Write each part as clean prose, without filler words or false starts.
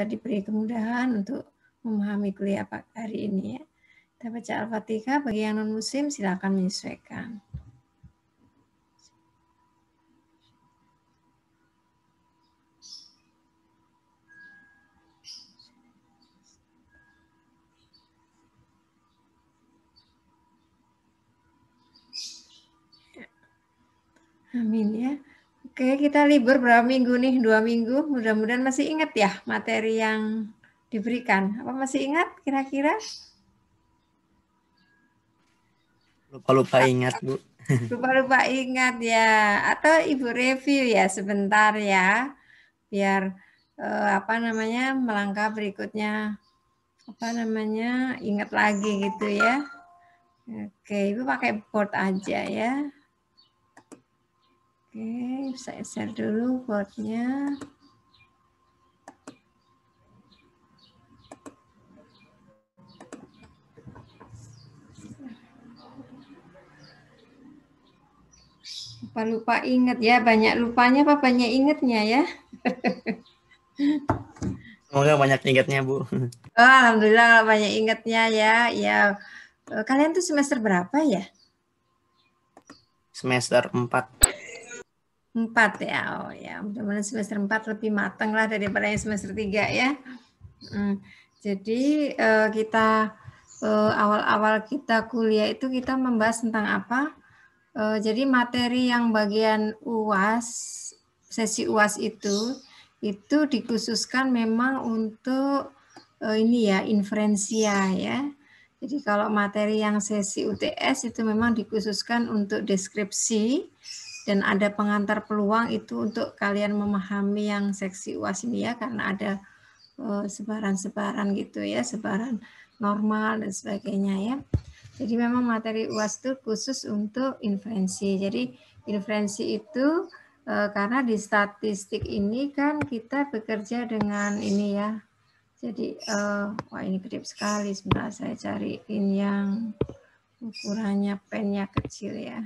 bisa diberi kemudahan untuk memahami kuliah hari ini ya. Kita baca Al-Fatihah, bagi yang non-muslim silakan menyesuaikan. Amin ya. Oke, kita libur berapa minggu nih? 2 minggu. Mudah-mudahan masih ingat ya materi yang diberikan. Apa masih ingat kira-kira? Lupa-lupa ingat, Bu. Lupa-lupa ingat ya. Atau Ibu review ya sebentar ya. Biar melangkah berikutnya ingat lagi gitu ya. Oke, Ibu pakai board aja ya. Oke, saya share dulu boardnya. Lupa-lupa ingat ya, banyak lupanya apa banyak ingatnya ya? Semoga banyak ingatnya, Bu. Oh, alhamdulillah banyak ingatnya ya. Ya, kalian tuh semester berapa ya? Semester 4. 4 ya. Oh ya, mudah-mudahan semester 4 lebih matang lah daripada yang semester 3 ya. Jadi kita awal-awal kita kuliah itu kita membahas tentang apa? Jadi materi yang bagian UAS, sesi UAS itu dikhususkan memang untuk inferensia ya. Jadi kalau materi yang sesi UTS itu memang dikhususkan untuk deskripsi dan ada pengantar peluang itu untuk kalian memahami yang seksi UAS ini ya, karena ada sebaran-sebaran gitu ya, sebaran normal dan sebagainya ya. Jadi memang materi UAS itu khusus untuk inferensi. Jadi inferensi itu karena di statistik ini kan kita bekerja dengan ini ya. Jadi wah ini gede sekali, sebentar saya cariin yang ukurannya pennya kecil ya.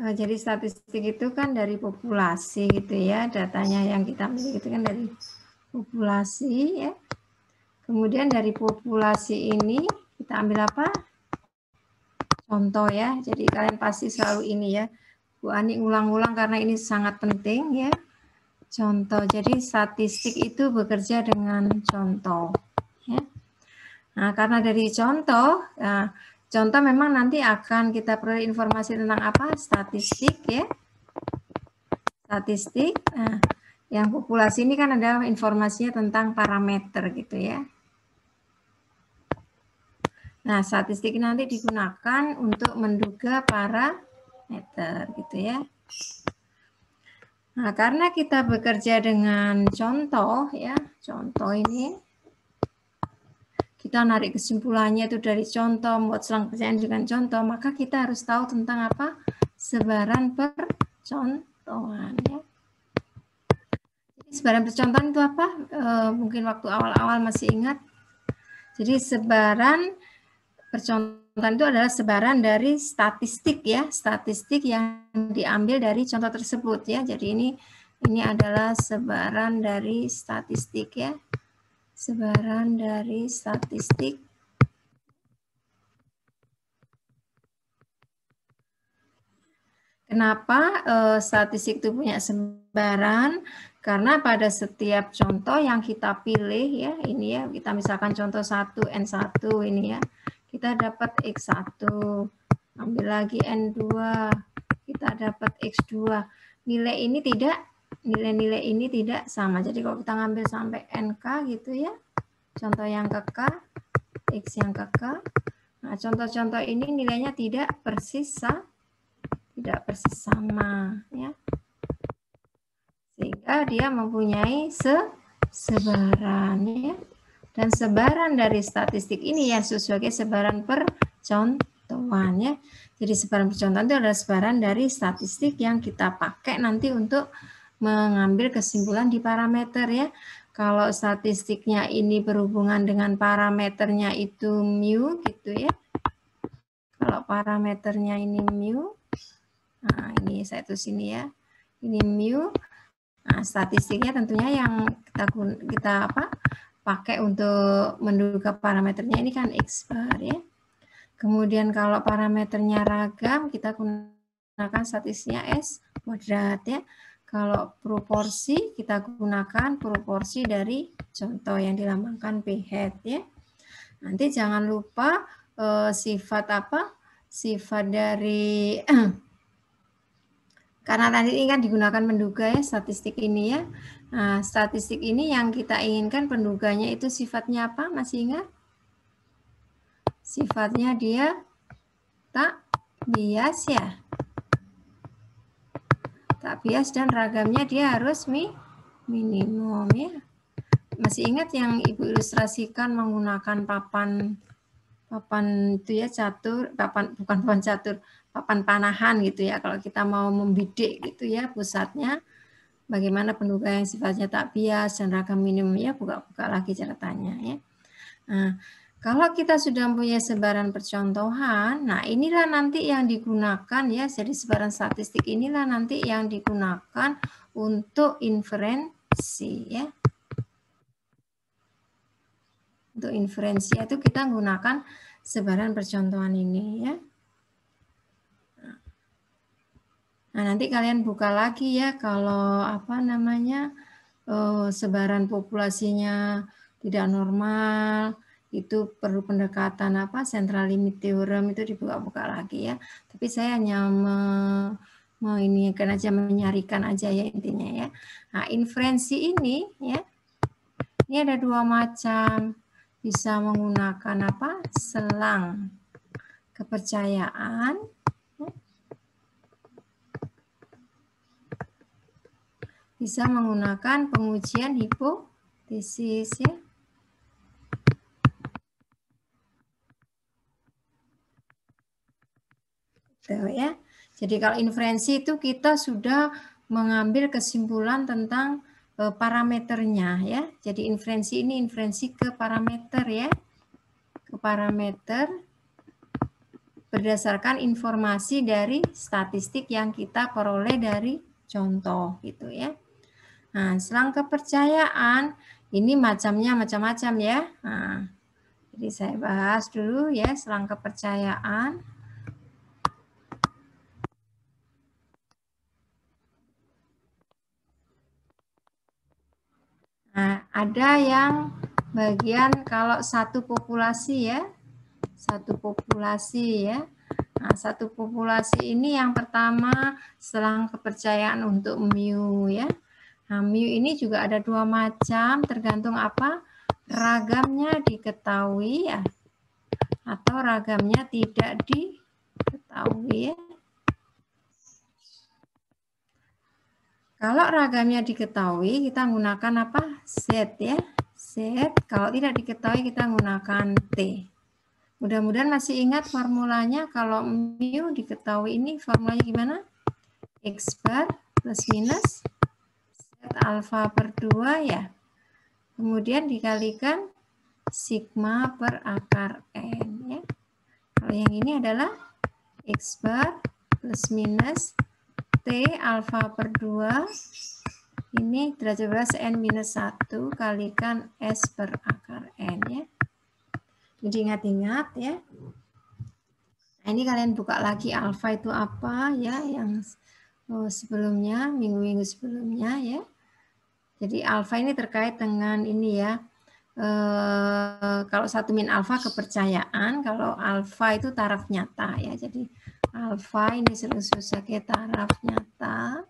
Jadi statistik itu kan dari populasi gitu ya, datanya yang kita miliki itu kan dari populasi ya. Kemudian dari populasi ini kita ambil apa? Contoh ya. Jadi kalian pasti selalu ini ya. Bu Ani ulang-ulang karena ini sangat penting ya. Contoh. Jadi statistik itu bekerja dengan contoh ya. Nah, karena dari contoh, contoh memang nanti akan kita peroleh informasi tentang apa? Statistik ya. Statistik. Nah, yang populasi ini kan ada informasinya tentang parameter gitu ya. Nah, statistik nanti digunakan untuk menduga parameter gitu ya. Nah, karena kita bekerja dengan contoh ya, contoh ini kita narik kesimpulannya itu dari contoh, membuat selang percayaan dengan contoh, maka kita harus tahu tentang apa? Sebaran percontohan ya. Sebaran percontohan itu apa? Mungkin waktu awal-awal masih ingat. Jadi sebaran percontohan itu adalah sebaran dari statistik ya, statistik yang diambil dari contoh tersebut ya. Jadi ini adalah sebaran dari statistik ya. Sebaran dari statistik. Kenapa statistik itu punya sebaran? Karena pada setiap contoh yang kita pilih ya, ini ya, kita misalkan contoh 1, N1 ini ya, kita dapat X1, ambil lagi N2, kita dapat X2. Nilai-nilai ini tidak sama. Jadi kalau kita ngambil sampai NK gitu ya, contoh yang ke K, X yang ke K, nah contoh-contoh ini nilainya tidak persis sama ya. Sehingga dia mempunyai sebaran ya. Dan sebaran dari statistik ini yang sebagai sebaran percontohan ya. Jadi sebaran percontohan itu adalah sebaran dari statistik yang kita pakai nanti untuk mengambil kesimpulan di parameter ya. Kalau statistiknya ini berhubungan dengan parameternya itu mu gitu ya. parameternya ini mu, nah ini saya tulis sini ya, ini mu. Nah, statistiknya tentunya yang kita pakai untuk menduga parameternya ini kan X bar ya. Kemudian kalau parameternya ragam, kita gunakan statistiknya S kuadrat ya. Kalau proporsi, kita gunakan proporsi dari contoh yang dilambangkan P hat ya. Nanti jangan lupa sifat sifat dari karena tadi ini kan digunakan penduga ya, statistik ini ya. Nah, statistik ini yang kita inginkan penduganya itu sifatnya apa? Masih ingat? Sifatnya dia tak bias ya. Tak bias dan ragamnya dia harus minimum ya. Masih ingat yang Ibu ilustrasikan menggunakan papan itu ya, catur, bukan papan catur, papan panahan gitu ya. Kalau kita mau membidik gitu ya pusatnya, bagaimana penduga yang sifatnya tak bias dan ragam minimum ya, buka-buka lagi catatannya ya. Nah, kalau kita sudah punya sebaran percontohan, nah inilah nanti yang digunakan ya, jadi sebaran statistik inilah nanti yang digunakan untuk inferensi ya. Untuk inferensi itu kita menggunakan sebaran percontohan ini ya. Nah, nanti kalian buka lagi ya kalau sebaran populasinya tidak normal, itu perlu pendekatan central limit theorem, itu dibuka-buka lagi ya. Tapi saya hanya menyarikan aja ya intinya ya. Nah, inferensi ini ya. Ini ada dua macam. Bisa menggunakan selang kepercayaan. Bisa menggunakan pengujian hipotesis ya. Tuh ya. Jadi kalau inferensi itu kita sudah mengambil kesimpulan tentang parameternya ya. Jadi inferensi ini inferensi ke parameter ya. Ke parameter berdasarkan informasi dari statistik yang kita peroleh dari contoh gitu ya. Nah, selang kepercayaan ini macamnya macam-macam ya. Nah, jadi saya bahas dulu ya selang kepercayaan. Nah, ada yang bagian kalau satu populasi ya. Satu populasi ya. Nah, satu populasi ini yang pertama selang kepercayaan untuk mu ya. Nah, mu ini juga ada dua macam, tergantung ragamnya diketahui ya, atau ragamnya tidak diketahui ya. Kalau ragamnya diketahui, kita menggunakan Z ya. Z, kalau tidak diketahui kita menggunakan T. Mudah-mudahan masih ingat formulanya. Kalau mu diketahui ini formulanya gimana? X bar plus minus Z alfa per 2 ya. Kemudian dikalikan sigma per akar N ya. Kalau yang ini adalah X bar plus minus T alfa per 2 ini derajat bebas N minus 1 kalikan S per akar N ya. Jadi ingat-ingat ya. Nah, ini kalian buka lagi alfa itu apa ya yang sebelumnya, minggu-minggu sebelumnya ya. Jadi alfa ini terkait dengan ini ya. Kalau 1 min alfa kepercayaan, kalau alfa itu taraf nyata ya. Jadi alfa ini sebagai taraf nyata.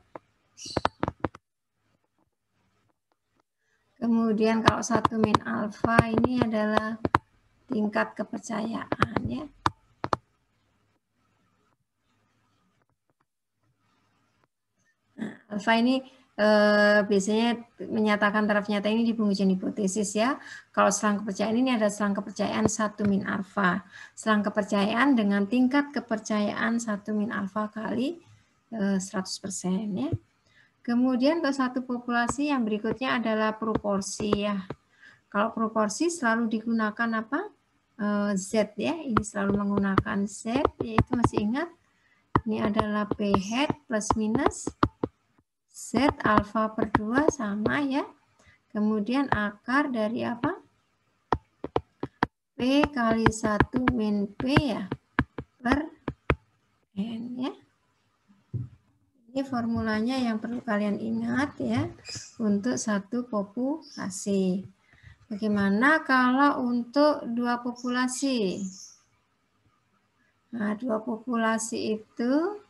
Kemudian kalau 1 min alfa ini adalah tingkat kepercayaan ya. Nah, alfa ini biasanya menyatakan taraf nyata ini di pengujian hipotesis ya. Kalau selang kepercayaan ini ada selang kepercayaan 1 min alfa. Selang kepercayaan dengan tingkat kepercayaan 1 min alfa kali 100% ya. Kemudian untuk satu populasi yang berikutnya adalah proporsi ya. Kalau proporsi selalu digunakan Z ya, ini selalu menggunakan Z, yaitu masih ingat ini adalah P hat plus minus Z alfa per 2 sama ya. Kemudian akar dari apa? P kali 1 min P ya per N ya. Ini formulanya yang perlu kalian ingat ya untuk satu populasi. Bagaimana kalau untuk dua populasi? Nah, dua populasi itu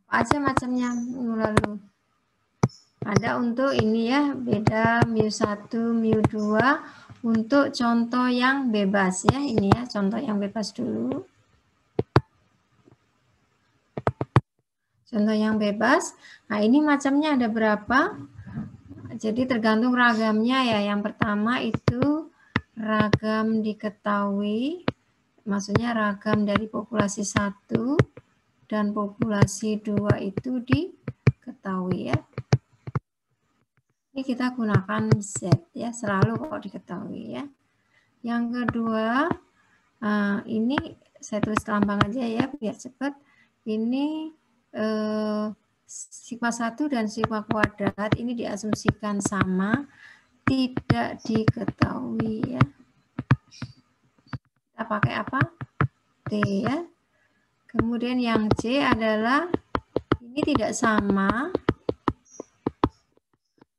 apa aja macamnya lalu? Ada untuk ini ya, beda mu1, mu2 untuk contoh yang bebas ya. Ini ya, contoh yang bebas dulu. Contoh yang bebas. Nah, ini macamnya ada berapa? Jadi tergantung ragamnya ya. Yang pertama itu ragam diketahui. Maksudnya ragam dari populasi 1 dan populasi 2 itu diketahui ya. Ini kita gunakan Z ya, selalu kok diketahui ya. Yang kedua, ini saya tulis lambang aja ya biar cepat. Ini sigma 1 dan sigma kuadrat ini diasumsikan sama, tidak diketahui ya. Kita pakai apa? T ya. Kemudian yang C adalah ini tidak sama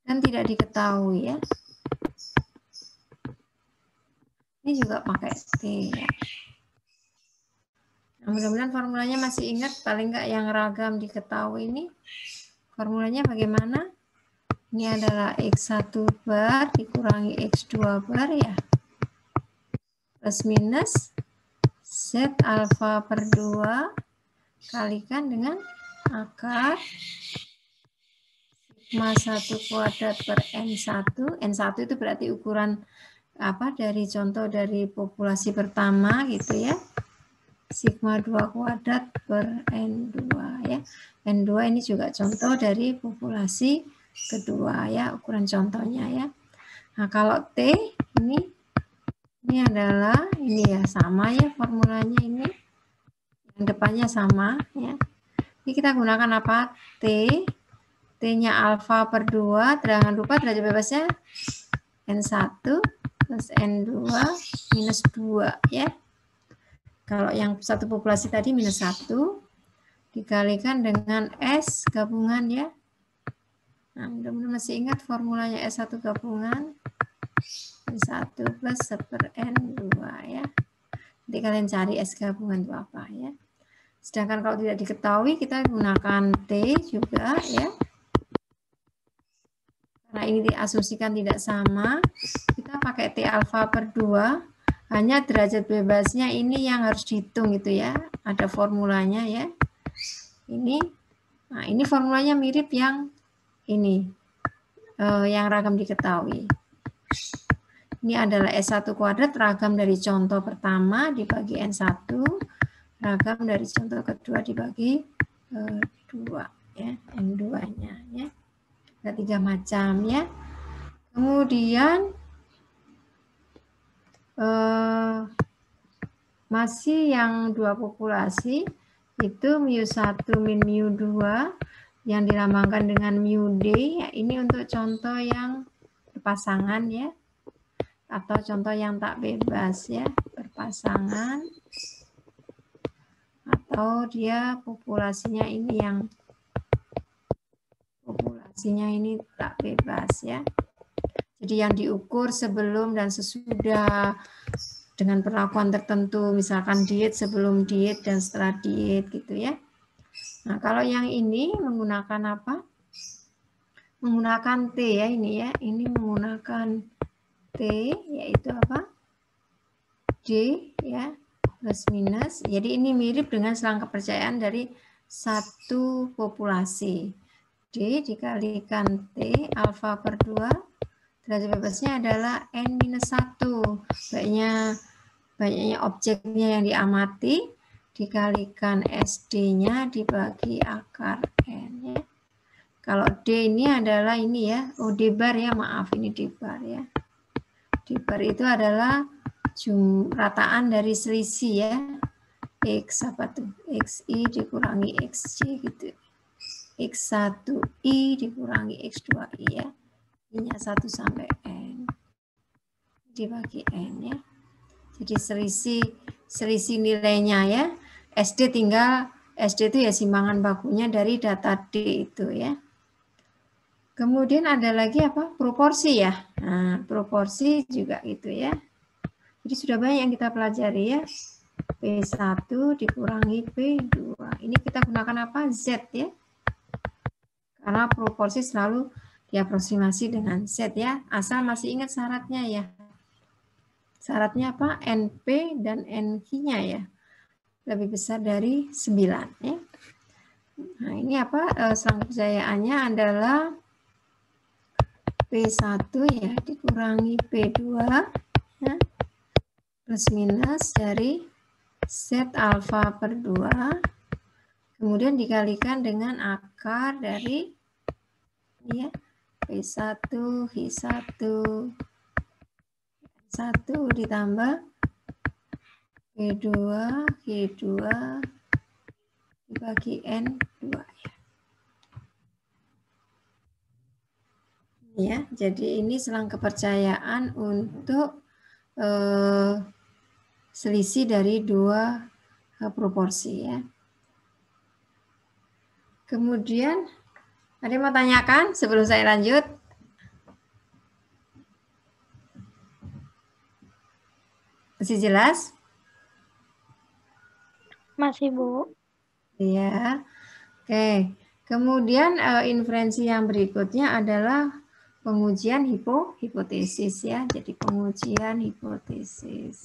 dan tidak diketahui ya. Ini juga pakai T ya. Nah, mudah-mudahan formulanya masih ingat, paling enggak yang ragam diketahui ini. Formulanya bagaimana? Ini adalah X1 bar dikurangi X2 bar ya. Plus minus Z alfa per 2 kalikan dengan akar sigma 1 kuadrat per N1. N1 itu berarti ukuran apa dari contoh dari populasi pertama gitu ya. Sigma 2 kuadrat per N2 ya. N2 ini juga contoh dari populasi kedua ya, ukuran contohnya ya. Nah, kalau T ini adalah ini ya, sama ya formulanya ini. Yang depannya sama ya. Ini kita gunakan apa? T. T-nya alfa per 2, jangan lupa derajat bebasnya N1 plus N2 minus 2 ya. Kalau yang satu populasi tadi minus 1 dikalikan dengan S gabungan ya. Nah, mudah-mudahan masih ingat formulanya S1 gabungan N1 plus per N2 ya. Nanti kalian cari S gabungan itu apa ya. Sedangkan kalau tidak diketahui kita gunakan T juga ya. Karena ini diasumsikan tidak sama, kita pakai T alfa per 2. Hanya derajat bebasnya ini yang harus dihitung gitu ya. Ada formulanya ya. Ini, nah ini formulanya mirip yang ini, yang ragam diketahui. Ini adalah S1 kuadrat ragam dari contoh pertama dibagi N1, ragam dari contoh kedua dibagi 2 ya, N2-nya ya. Ada 3 macam ya. Kemudian masih yang dua populasi itu mu1 min mu2 yang dilambangkan dengan mu D ya, ini untuk contoh yang berpasangan ya, atau contoh yang tak bebas ya, berpasangan, atau dia populasinya ini yang populasinya ini tak bebas ya. Jadi yang diukur sebelum dan sesudah dengan perlakuan tertentu, misalkan diet sebelum diet dan setelah diet gitu ya. Nah, kalau yang ini menggunakan apa? Menggunakan T ya ini ya. Ini menggunakan T yaitu apa? D ya, plus minus. Jadi ini mirip dengan selang kepercayaan dari satu populasi. D dikalikan T alfa per 2. Derajat bebasnya adalah N-1. Banyaknya objeknya yang diamati dikalikan SD-nya dibagi akar N. Ya. Kalau D ini adalah ini ya, D bar ya, maaf ini D bar ya. D bar itu adalah rataan dari selisih ya. X apa tuh? XI dikurangi XJ gitu. X1I dikurangi X2I ya. I-nya 1 sampai N. Dibagi N ya. Jadi selisih nilainya ya. SD itu ya simbangan bakunya dari data D itu ya. Kemudian ada lagi apa? Proporsi ya. Nah, proporsi juga gitu ya. Jadi sudah banyak yang kita pelajari ya. P1 dikurangi P2. Ini kita gunakan apa? Z ya. Karena proporsi selalu diaproksimasi dengan Z ya. Asal masih ingat syaratnya ya. Syaratnya apa? NP dan NQ-nya ya. Lebih besar dari 9 ya. Nah, ini apa? Selang kepercayaannya adalah P1 ya dikurangi P2 ya, plus minus dari Z alfa per 2 kemudian dikalikan dengan akar dari ya, P1 H1 1 ditambah P2 G2 dibagi N2 ya. Ya, jadi ini selang kepercayaan untuk selisih dari dua proporsi ya. Kemudian ada yang mau tanyakan sebelum saya lanjut? Masih jelas? Masih, Bu. Iya. Oke. Kemudian inferensi yang berikutnya adalah pengujian hipotesis ya. Jadi pengujian hipotesis.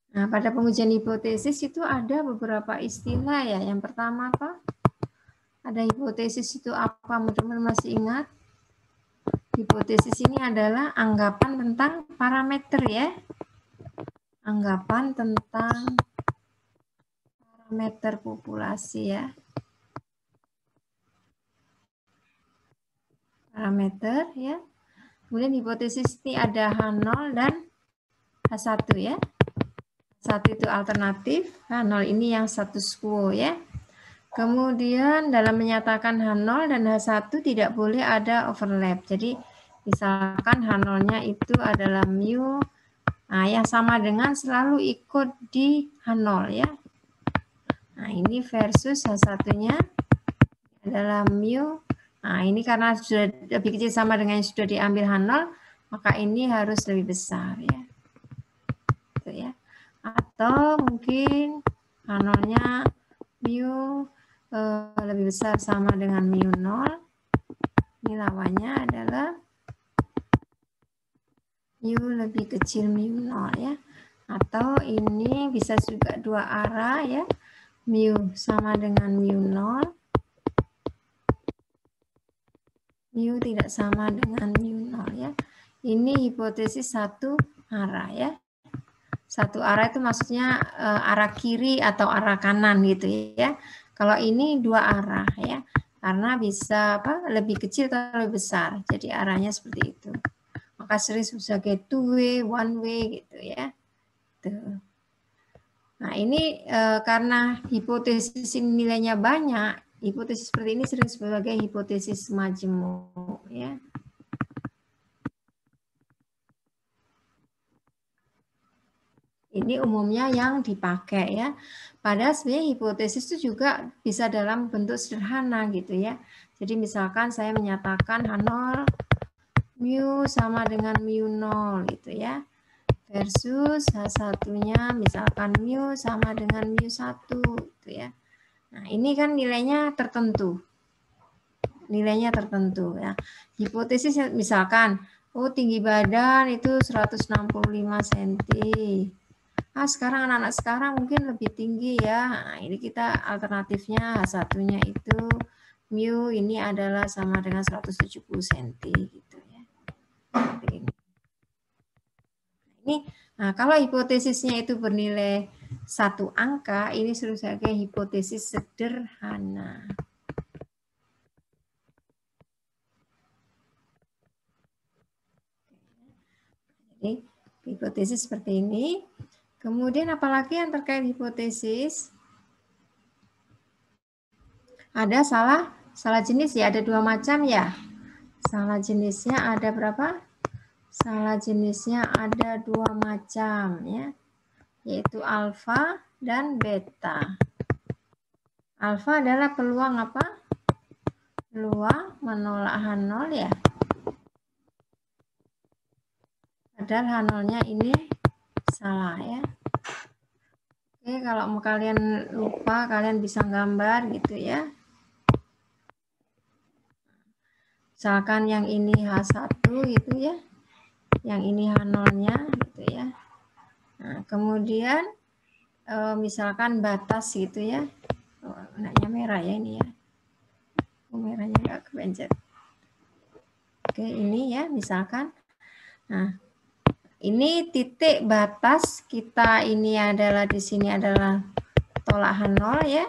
Nah, pada pengujian hipotesis itu ada beberapa istilah ya. Yang pertama apa? Ada hipotesis itu apa? Teman-teman masih ingat? Hipotesis ini adalah anggapan tentang parameter ya. Anggapan tentang parameter populasi ya. Parameter ya. Kemudian hipotesis ini ada H0 dan H1 ya. H1 itu alternatif, H0 ini yang status quo ya. Kemudian dalam menyatakan H0 dan H1 tidak boleh ada overlap. Jadi misalkan H0-nya itu adalah mu, nah yang sama dengan selalu ikut di H0 ya. Nah ini versus H1-nya adalah mu. Nah ini karena sudah lebih kecil sama dengan yang sudah diambil H0, maka ini harus lebih besar ya. Gitu ya. Atau mungkin H0-nya mu lebih besar sama dengan mu 0. Ini lawannya adalah mu lebih kecil mu 0 ya. Atau ini bisa juga dua arah ya. Mu sama dengan mu 0. Mu tidak sama dengan mu 0 ya. Ini hipotesis satu arah ya. Satu arah itu maksudnya arah kiri atau arah kanan gitu ya. Kalau ini dua arah ya. Karena bisa apa? Lebih kecil atau lebih besar. Jadi arahnya seperti itu. Maka sering sebagai two way, one way gitu ya. Tuh. Nah, ini karena hipotesis ini nilainya banyak. Hipotesis seperti ini sering sebagai hipotesis majemuk ya. Ini umumnya yang dipakai ya. Padahal sebenarnya hipotesis itu juga bisa dalam bentuk sederhana gitu ya. Jadi misalkan saya menyatakan H0 mu sama dengan mu 0 gitu ya. Versus H1-nya misalkan mu sama dengan mu 1 gitu ya. Nah, ini kan nilainya tertentu. Nilainya tertentu ya. Hipotesis misalkan tinggi badan itu 165 cm. Sekarang anak-anak sekarang mungkin lebih tinggi ya. Nah, ini kita alternatifnya H1-nya itu mu ini adalah sama dengan 170 cm gitu ya. Seperti ini. Ini Nah, kalau hipotesisnya itu bernilai 1 angka, ini disebut sebagai hipotesis sederhana. Jadi, hipotesis seperti ini. Kemudian apalagi yang terkait hipotesis? Ada salah jenis ya, ada 2 macam ya. Salah jenisnya ada berapa? Salah jenisnya ada 2 macam ya, yaitu alfa dan beta. Alfa adalah peluang apa? Peluang menolak H0 ya. Padahal H0-nya ini salah ya. Oke, kalau mau kalian lupa, kalian bisa gambar gitu ya. Misalkan yang ini H1 gitu ya. Yang ini H0-nya gitu ya. Nah, kemudian misalkan batas gitu ya. Oh, warnanya merah ya ini ya. Merahnya nggak kepencet. Oke, ini ya misalkan. Nah, ini titik batas kita ini adalah di sini adalah tolak H0 ya.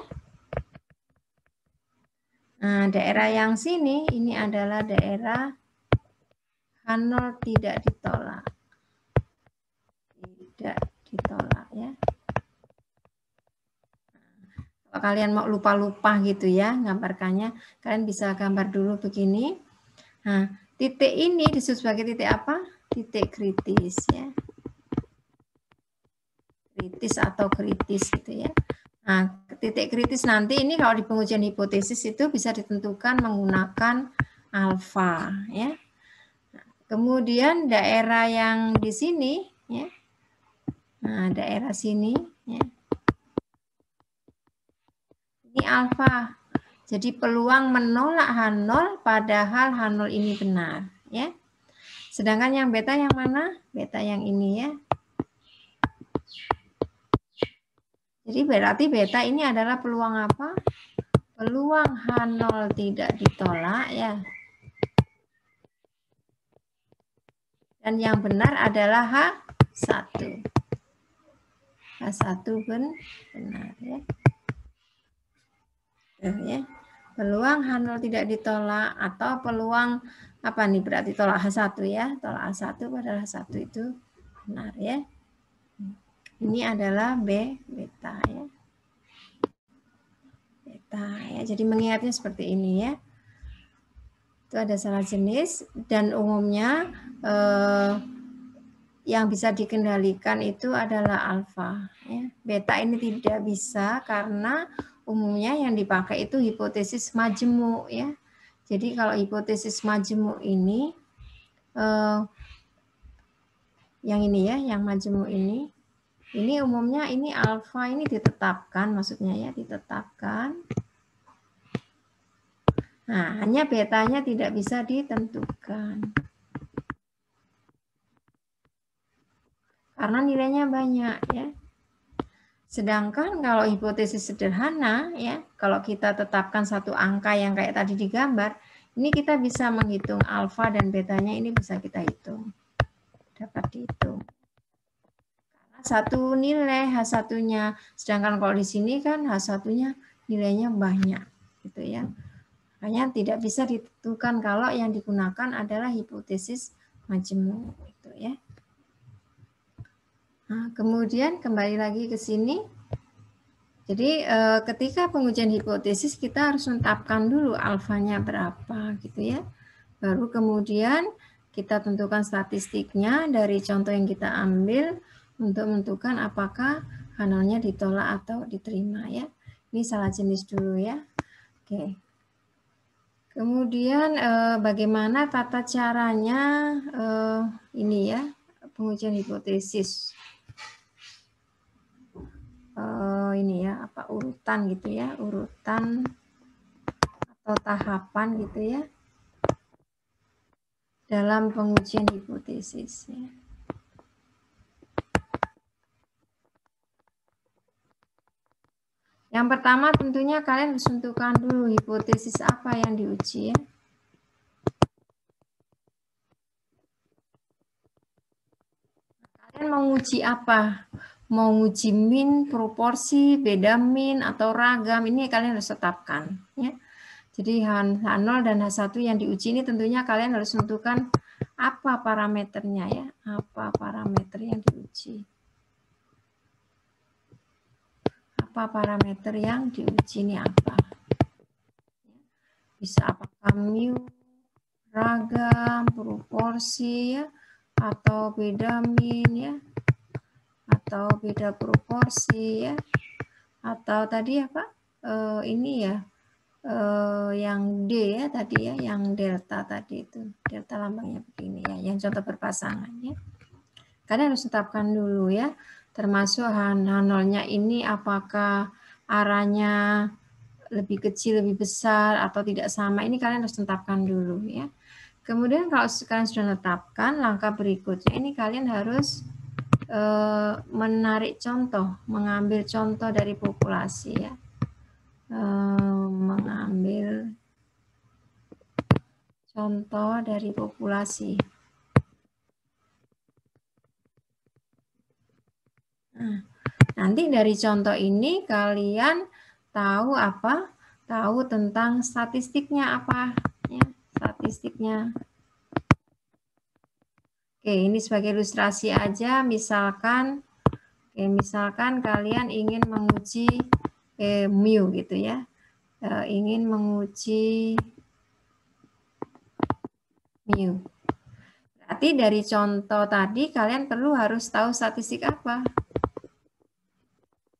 Nah, daerah yang sini ini adalah daerah H0 tidak ditolak. Tidak ditolak ya. Kalau kalian mau lupa-lupa gitu ya gambarkannya, kalian bisa gambar dulu begini. Nah, titik ini disebut sebagai titik apa? Titik kritis ya. Kritis atau kritis gitu ya. Nah, titik kritis nanti ini kalau di pengujian hipotesis itu bisa ditentukan menggunakan alfa ya. Nah, kemudian daerah yang di sini ya. Nah, daerah sini ya. Ini alfa. Jadi peluang menolak H0 padahal H0 ini benar ya. Sedangkan yang beta yang mana? Beta yang ini ya. Jadi berarti beta ini adalah peluang apa? Peluang H0 tidak ditolak ya. Dan yang benar adalah H1. H1 benar ya. Ya. Peluang H0 tidak ditolak atau peluang apa nih berarti tolak H1 ya. Tolak H1 padahal H1 itu benar ya. Ini adalah beta ya. Beta ya. Jadi mengingatnya seperti ini ya. Itu ada salah jenis dan umumnya yang bisa dikendalikan itu adalah alfa ya. Beta ini tidak bisa karena umumnya yang dipakai itu hipotesis majemuk ya. Jadi kalau hipotesis majemuk ini yang ini ya, yang majemuk ini umumnya ini alfa ini ditetapkan, maksudnya ya ditetapkan. Nah, hanya betanya tidak bisa ditentukan. Karena nilainya banyak ya. Sedangkan kalau hipotesis sederhana ya, kalau kita tetapkan satu angka yang kayak tadi digambar, ini kita bisa menghitung alfa dan betanya ini bisa kita hitung. Dapat dihitung. Karena satu nilai H1-nya, sedangkan kalau di sini kan H1-nya nilainya banyak gitu ya. Makanya tidak bisa ditentukan kalau yang digunakan adalah hipotesis majemuk gitu ya. Nah, kemudian kembali lagi ke sini. Jadi ketika pengujian hipotesis kita harus menetapkan dulu alfanya berapa gitu ya. Baru kemudian kita tentukan statistiknya dari contoh yang kita ambil untuk menentukan apakah H0-nya ditolak atau diterima ya. Ini salah jenis dulu ya. Oke. Kemudian bagaimana tata caranya ini ya pengujian hipotesis. Ini ya apa urutan gitu ya, urutan atau tahapan gitu ya dalam pengujian hipotesis ya. Yang pertama tentunya kalian harus tentukan dulu hipotesis apa yang diuji ya. Kalian mau menguji apa? Mau nguji min, proporsi, beda min, atau ragam, ini kalian harus tetapkan. Ya. Jadi H0 dan H1 yang diuji ini tentunya kalian harus tentukan apa parameternya ya, apa parameter yang diuji. Apa parameter yang diuji ini apa? Bisa apakah mu, ragam, proporsi ya, atau beda min ya, atau beda proporsi ya, atau tadi apa? Ini ya, yang D ya tadi ya, yang delta tadi itu, delta lambangnya begini ya, yang contoh berpasangan ya. Kalian harus tetapkan dulu ya, termasuk H0-nya ini apakah arahnya lebih kecil, lebih besar, atau tidak sama, ini kalian harus tetapkan dulu ya. Kemudian kalau kalian sudah tetapkan, langkah berikutnya ini kalian harus menarik contoh, mengambil contoh dari populasi ya. Mengambil contoh dari populasi. Nah, nanti dari contoh ini kalian tahu apa? Tahu tentang statistiknya apa? Ya, statistiknya. Oke, ini sebagai ilustrasi aja. Misalkan kalian ingin menguji mu gitu ya. Ingin menguji mu. Berarti dari contoh tadi kalian harus tahu statistik apa.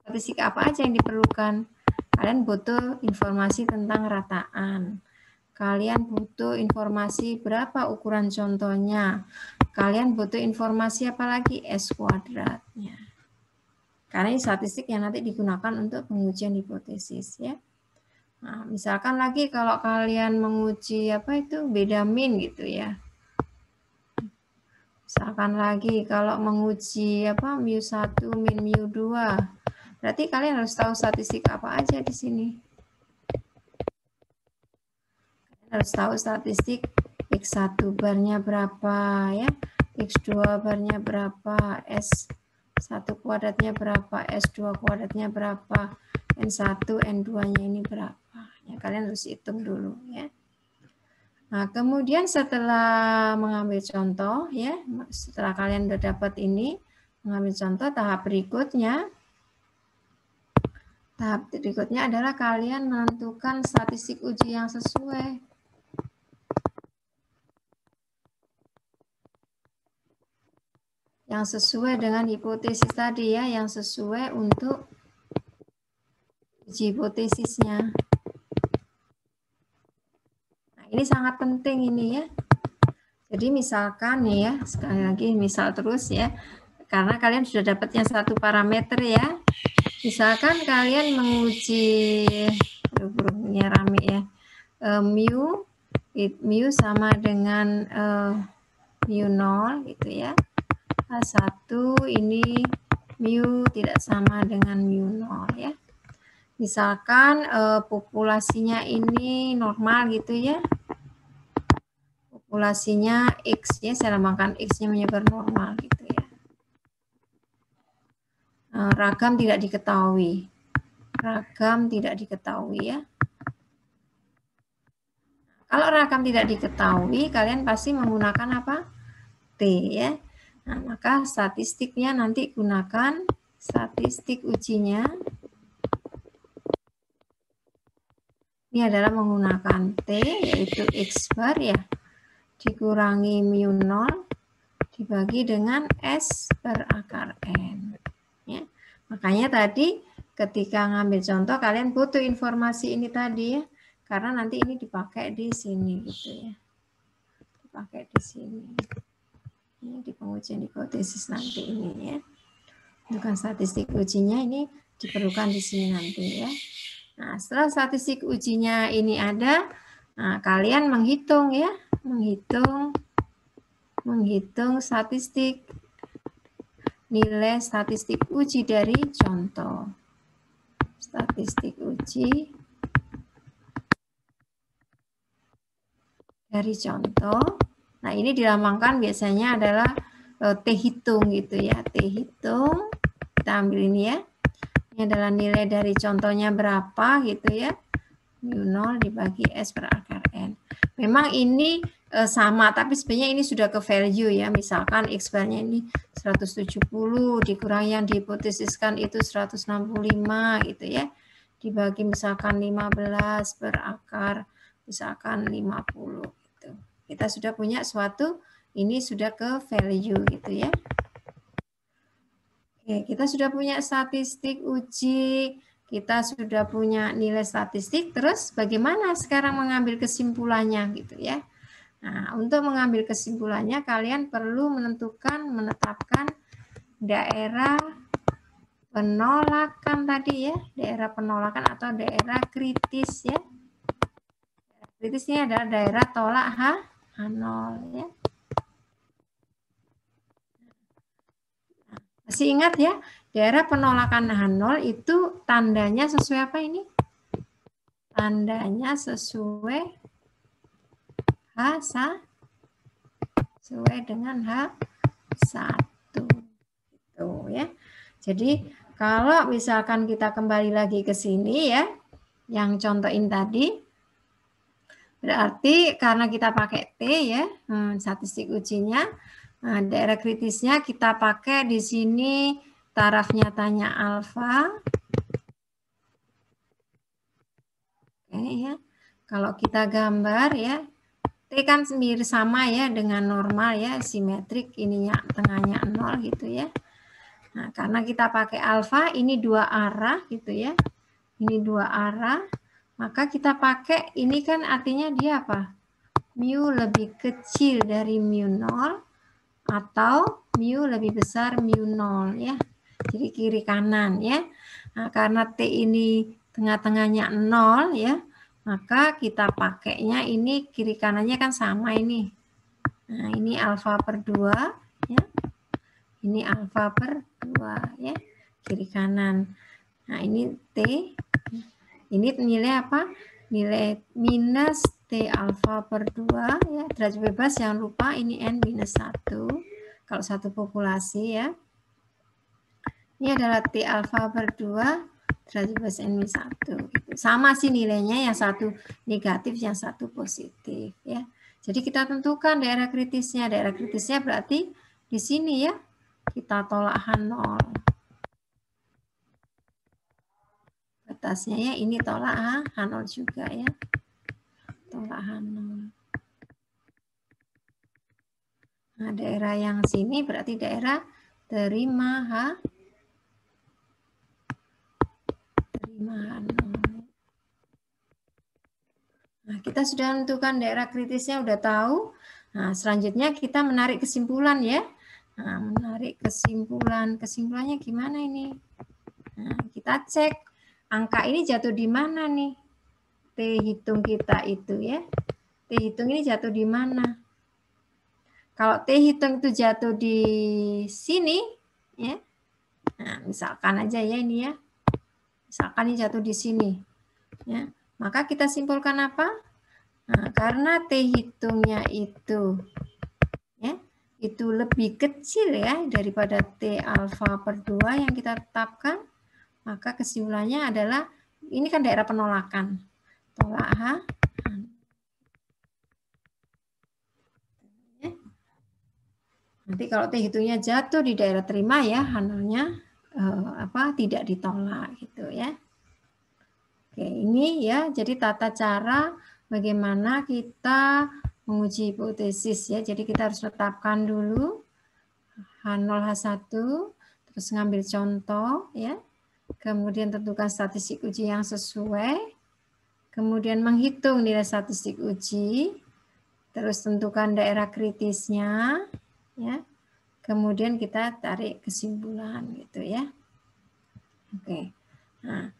Statistik apa aja yang diperlukan. Kalian butuh informasi tentang rataan. Kalian butuh informasi berapa ukuran contohnya. Kalian butuh informasi apa lagi? S kuadratnya. Karena ini statistik yang nanti digunakan untuk pengujian hipotesis ya. Nah, misalkan lagi kalau kalian menguji apa itu beda min gitu ya. Misalkan lagi kalau menguji apa mu1 min mu2. Berarti kalian harus tahu statistik apa aja di sini. Kalian harus tahu statistik X1 barnya berapa ya. X2 barnya berapa, S1 kuadratnya berapa, S2 kuadratnya berapa, N1, N2-nya ini berapa. Ya, kalian harus hitung dulu ya. Nah, kemudian setelah mengambil contoh ya, setelah kalian sudah dapat ini, mengambil contoh, tahap berikutnya adalah kalian menentukan statistik uji yang sesuai. Yang sesuai dengan hipotesis tadi ya, yang sesuai untuk uji hipotesisnya. Nah, ini sangat penting ini ya. Jadi misalkan nih ya, sekali lagi misal terus ya, karena kalian sudah dapat yang satu parameter ya. Misalkan kalian menguji, burungnya rame ya, mu sama dengan mu0 gitu ya. H1 ini mu tidak sama dengan mu0 ya. Misalkan populasinya ini normal gitu ya. Populasinya X ya, saya lambangkan X-nya menyebar normal gitu ya. Ragam tidak diketahui. Ragam tidak diketahui ya. Kalau ragam tidak diketahui, kalian pasti menggunakan apa? T ya. Nah, maka statistiknya nanti gunakan statistik ujinya. Ini adalah menggunakan T, yaitu X bar ya, dikurangi mu0 dibagi dengan S per akar N. Ya. Makanya tadi ketika ngambil contoh, kalian butuh informasi ini tadi ya, karena nanti ini dipakai di sini gitu ya. Dipakai di sini. Ini di pengujian hipotesis nanti ini ya. Bukan statistik ujinya ini diperlukan di sini nanti ya. Nah, setelah statistik ujinya ini ada, nah, kalian menghitung ya, menghitung statistik, nilai statistik uji dari contoh. Statistik uji dari contoh. Nah, ini dilambangkan biasanya adalah T hitung gitu ya. T hitung, kita ambil ini ya. Ini adalah nilai dari contohnya berapa gitu ya. mu0 dibagi S per akar N. Memang ini sama, tapi sebenarnya ini sudah ke value ya. Misalkan X bar-nya ini 170, dikurangi yang dihipotesiskan itu 165 gitu ya. Dibagi misalkan 15 per akar misalkan 50 gitu. Kita sudah punya suatu, ini sudah ke value gitu ya. Oke, kita sudah punya statistik uji, kita sudah punya nilai statistik, terus bagaimana sekarang mengambil kesimpulannya gitu ya. Nah, untuk mengambil kesimpulannya kalian perlu menetapkan daerah penolakan tadi ya, daerah penolakan atau daerah kritis ya. Daerah kritis ini adalah daerah tolak H0 ya. Masih ingat ya, daerah penolakan H0 itu tandanya sesuai apa ini? Tandanya sesuai sesuai dengan H1 gitu ya. Jadi kalau misalkan kita kembali lagi ke sini ya, yang contohin tadi, berarti karena kita pakai T ya, statistik ujinya, nah, daerah kritisnya kita pakai di sini taraf nyatanya alfa. Oke ya. Kalau kita gambar ya, T kan mirip sama ya dengan normal ya, simetrik, ininya tengahnya 0 gitu ya. Nah, karena kita pakai alfa, ini dua arah gitu ya. Ini dua arah, maka kita pakai ini kan artinya dia apa? Mu lebih kecil dari mu0 atau mu lebih besar mu0 ya. Jadi kiri kanan ya. Nah, karena T ini tengah-tengahnya 0 ya, maka kita pakainya ini kiri kanannya kan sama ini. Nah, ini alfa per 2 ya. Ini alfa per 2 ya, kiri kanan. Nah, ini T. Ini nilai apa? Nilai minus T alfa per 2 ya. Derajat bebas jangan lupa ini N minus 1. Kalau satu populasi ya. Ini adalah T alfa per 2 derajat bebas N minus 1. Gitu. Sama sih nilainya, yang satu negatif, yang satu positif ya. Jadi kita tentukan daerah kritisnya. Daerah kritisnya berarti di sini ya. Kita tolak H0. Batasnya ya, ini tolak H0 juga ya. Tolak H0. Nah, daerah yang sini berarti daerah terima H0. Nah, kita sudah menentukan daerah kritisnya, udah tahu. Nah, selanjutnya kita menarik kesimpulan ya. Nah, menarik kesimpulan. Kesimpulannya gimana ini? Nah, kita cek angka ini jatuh di mana nih? T hitung kita itu ya. T hitung ini jatuh di mana? Kalau T hitung itu jatuh di sini, ya. Nah, misalkan aja ya ini ya. Misalkan ini jatuh di sini, ya. Maka kita simpulkan apa? Nah, karena T hitungnya itu, ya, itu lebih kecil ya daripada T alfa per 2 yang kita tetapkan, maka kesimpulannya adalah ini kan daerah penolakan. Tolak H. Nanti kalau T hitungnya jatuh di daerah terima ya, H0-nya tidak ditolak gitu ya. Oke, ini ya jadi tata cara bagaimana kita menguji hipotesis ya. Jadi kita harus tetapkan dulu H0 H1, terus ngambil contoh ya. Kemudian tentukan statistik uji yang sesuai. Kemudian menghitung nilai statistik uji. Terus tentukan daerah kritisnya ya. Kemudian kita tarik kesimpulan gitu ya. Oke. Nah,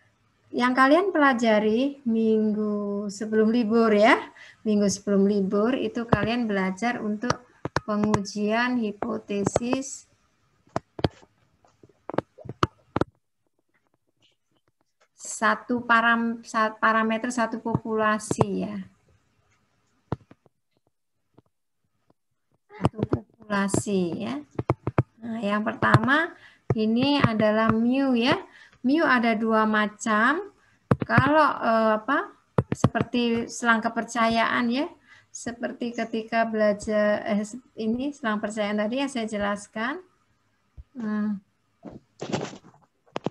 yang kalian pelajari minggu sebelum libur ya. Minggu sebelum libur itu kalian belajar untuk pengujian hipotesis satu parameter satu populasi ya. Satu populasi ya. Nah, yang pertama ini adalah mu ya. Mu ada dua macam. Kalau seperti selang kepercayaan ya, seperti ketika belajar ini selang kepercayaan tadi yang saya jelaskan.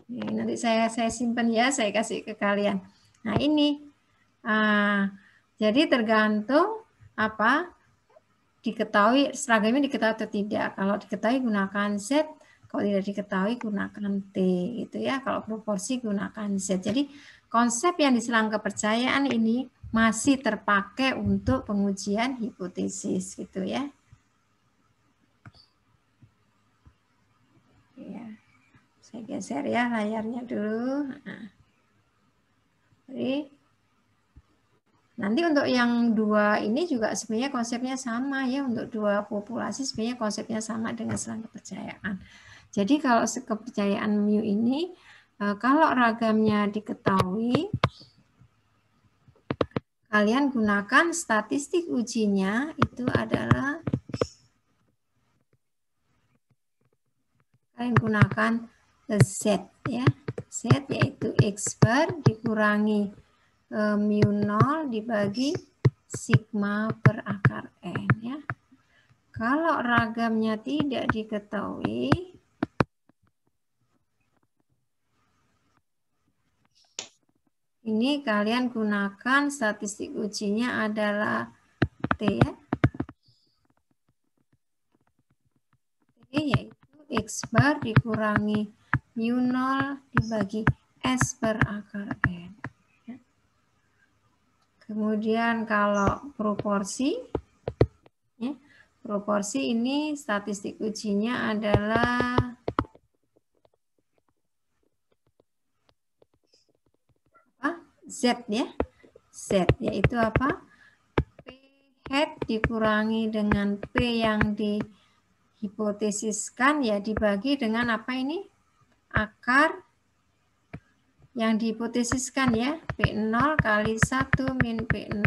Nanti saya simpan ya, saya kasih ke kalian. Nah ini, jadi tergantung apa diketahui seragamnya diketahui atau tidak. Kalau diketahui gunakan Z, kalau tidak diketahui gunakan T, gitu ya. Kalau proporsi gunakan Z. Jadi konsep yang diselang kepercayaan ini masih terpakai untuk pengujian hipotesis, gitu ya. Ya, saya geser ya layarnya dulu. Nah. Jadi nanti untuk yang dua ini juga sebenarnya konsepnya sama ya, untuk dua populasi sebenarnya konsepnya sama dengan selang kepercayaan. Jadi kalau kepercayaan mu ini kalau ragamnya diketahui, kalian gunakan statistik ujinya itu adalah kalian gunakan Z ya. Z yaitu X bar dikurangi mu 0 dibagi sigma per akar N ya. Kalau ragamnya tidak diketahui, ini kalian gunakan statistik ujinya adalah T ya. T yaitu X bar dikurangi mu 0 dibagi S per akar N. Kemudian kalau proporsi, ya, proporsi ini statistik ujinya adalah apa? Z ya, Z yaitu apa? P hat dikurangi dengan P yang dihipotesiskan ya dibagi dengan apa ini? Akar yang dihipotesiskan ya, P0 kali 1 min P0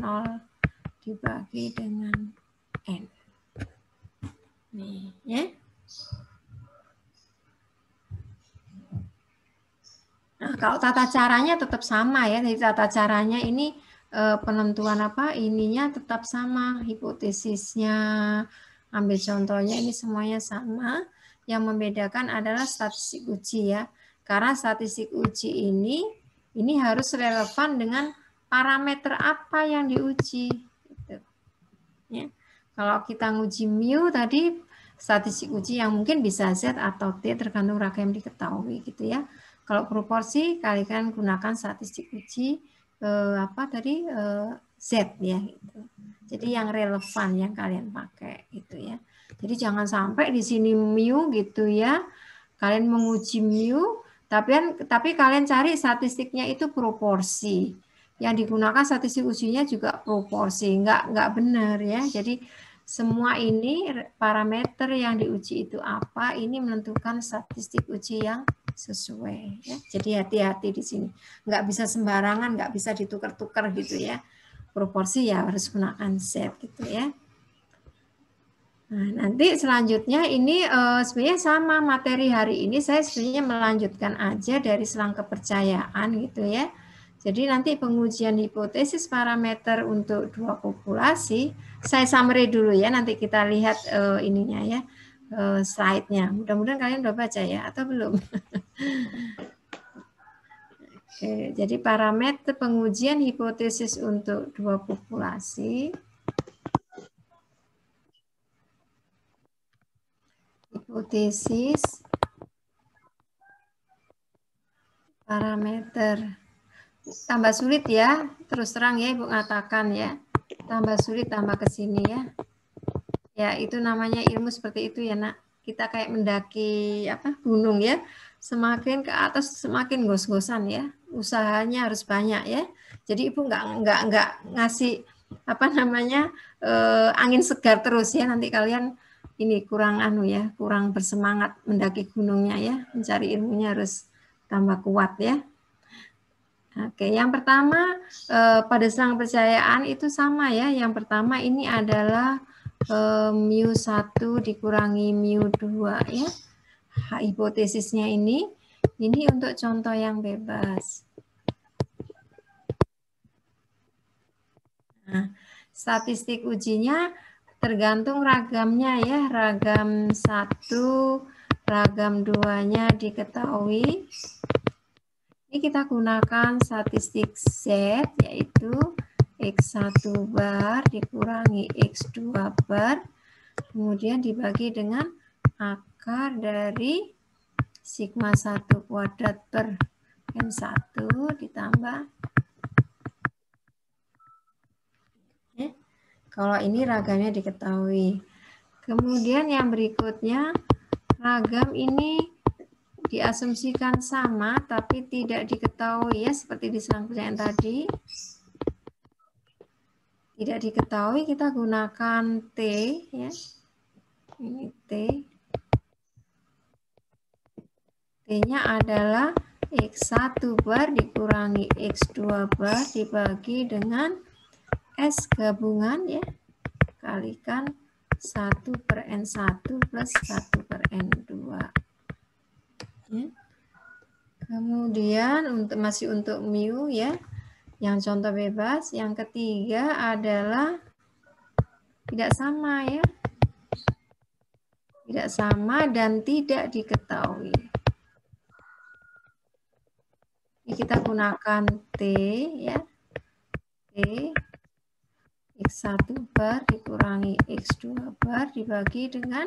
dibagi dengan N. Nih, ya. Nah, kalau tata caranya tetap sama ya, jadi tata caranya ini penentuan apa? Ininya tetap sama, hipotesisnya, ambil contohnya ini semuanya sama. Yang membedakan adalah statistik uji ya. Karena statistik uji ini harus relevan dengan parameter apa yang diuji. Gitu. Ya. Kalau kita nguji mu tadi statistik uji yang mungkin bisa Z atau T tergantung ragam yang diketahui gitu ya. Kalau proporsi kalian gunakan statistik uji Z ya. Gitu. Jadi yang relevan yang kalian pakai gitu ya. Jadi jangan sampai di sini mu gitu ya. Kalian menguji mu tapi kalian cari statistiknya itu proporsi. Yang digunakan statistik ujinya juga proporsi, nggak benar ya. Jadi semua ini parameter yang diuji itu apa, ini menentukan statistik uji yang sesuai. Ya. Jadi hati-hati di sini, nggak bisa sembarangan, nggak bisa ditukar-tukar gitu ya. Proporsi ya harus gunakan Z gitu ya. Nah, nanti selanjutnya ini sebenarnya sama materi hari ini saya sebenarnya melanjutkan aja dari selang kepercayaan gitu ya. Jadi nanti pengujian hipotesis parameter untuk dua populasi, saya summary dulu ya, nanti kita lihat ininya ya, slide-nya. Mudah-mudahan kalian udah baca ya, atau belum? Oke, jadi parameter pengujian hipotesis untuk dua populasi. Hipotesis parameter tambah sulit ya, terus terang ya Ibu ngatakan ya, tambah sulit tambah ke sini ya. Ya itu namanya ilmu seperti itu ya nak, kita kayak mendaki apa gunung ya, semakin ke atas semakin gos-gosan ya, usahanya harus banyak ya. Jadi Ibu nggak ngasih apa namanya angin segar terus ya, nanti kalian ini kurang kurang bersemangat mendaki gunungnya ya, mencari ilmunya harus tambah kuat ya. Oke, yang pertama pada selang kepercayaan itu sama ya. Yang pertama ini adalah mu 1 dikurangi mu 2 ya. hipotesisnya ini untuk contoh yang bebas. Nah, statistik ujinya tergantung ragamnya ya, ragam 1, ragam 2-nya diketahui. Ini kita gunakan statistik Z, yaitu X1 bar dikurangi X2 bar, kemudian dibagi dengan akar dari sigma 1 kuadrat per N1 ditambah. Kalau ini ragamnya diketahui. Kemudian yang berikutnya, ragam ini diasumsikan sama tapi tidak diketahui ya, seperti di selang percayaan tadi. Tidak diketahui, kita gunakan T ya. Ini T. T-nya adalah X1 bar dikurangi X2 bar dibagi dengan S gabungan ya, kalikan 1 per N1 plus 1 per N2. Ya. Kemudian masih untuk mu ya, yang contoh bebas. Yang ketiga adalah tidak sama ya, tidak sama dan tidak diketahui. Ini kita gunakan T ya, T X1 bar dikurangi X2 bar dibagi dengan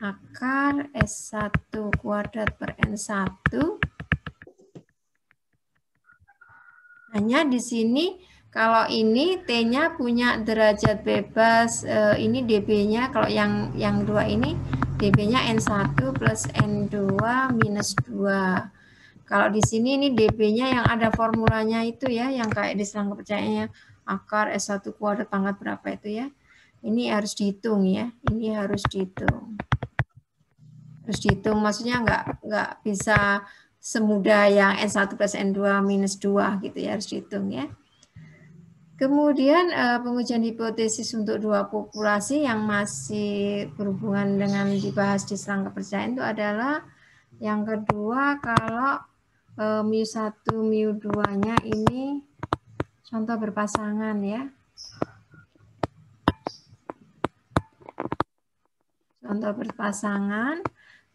akar S1 kuadrat per N1. Hanya di sini kalau ini T-nya punya derajat bebas, ini dB-nya kalau yang dua ini dB-nya N1 plus N2 minus 2. Kalau di sini ini dB-nya yang ada formulanya itu ya, yang kayak di selang kepercayaannya akar S1 kuadrat pangkat berapa itu ya. Ini harus dihitung ya, ini harus dihitung. Harus dihitung, maksudnya nggak bisa semudah yang N1 plus N2 minus 2 gitu ya, harus dihitung ya. Kemudian pengujian hipotesis untuk dua populasi yang masih berhubungan dengan dibahas di selang kepercayaan itu adalah yang kedua, kalau mu1, mu2-nya ini contoh berpasangan ya. Contoh berpasangan.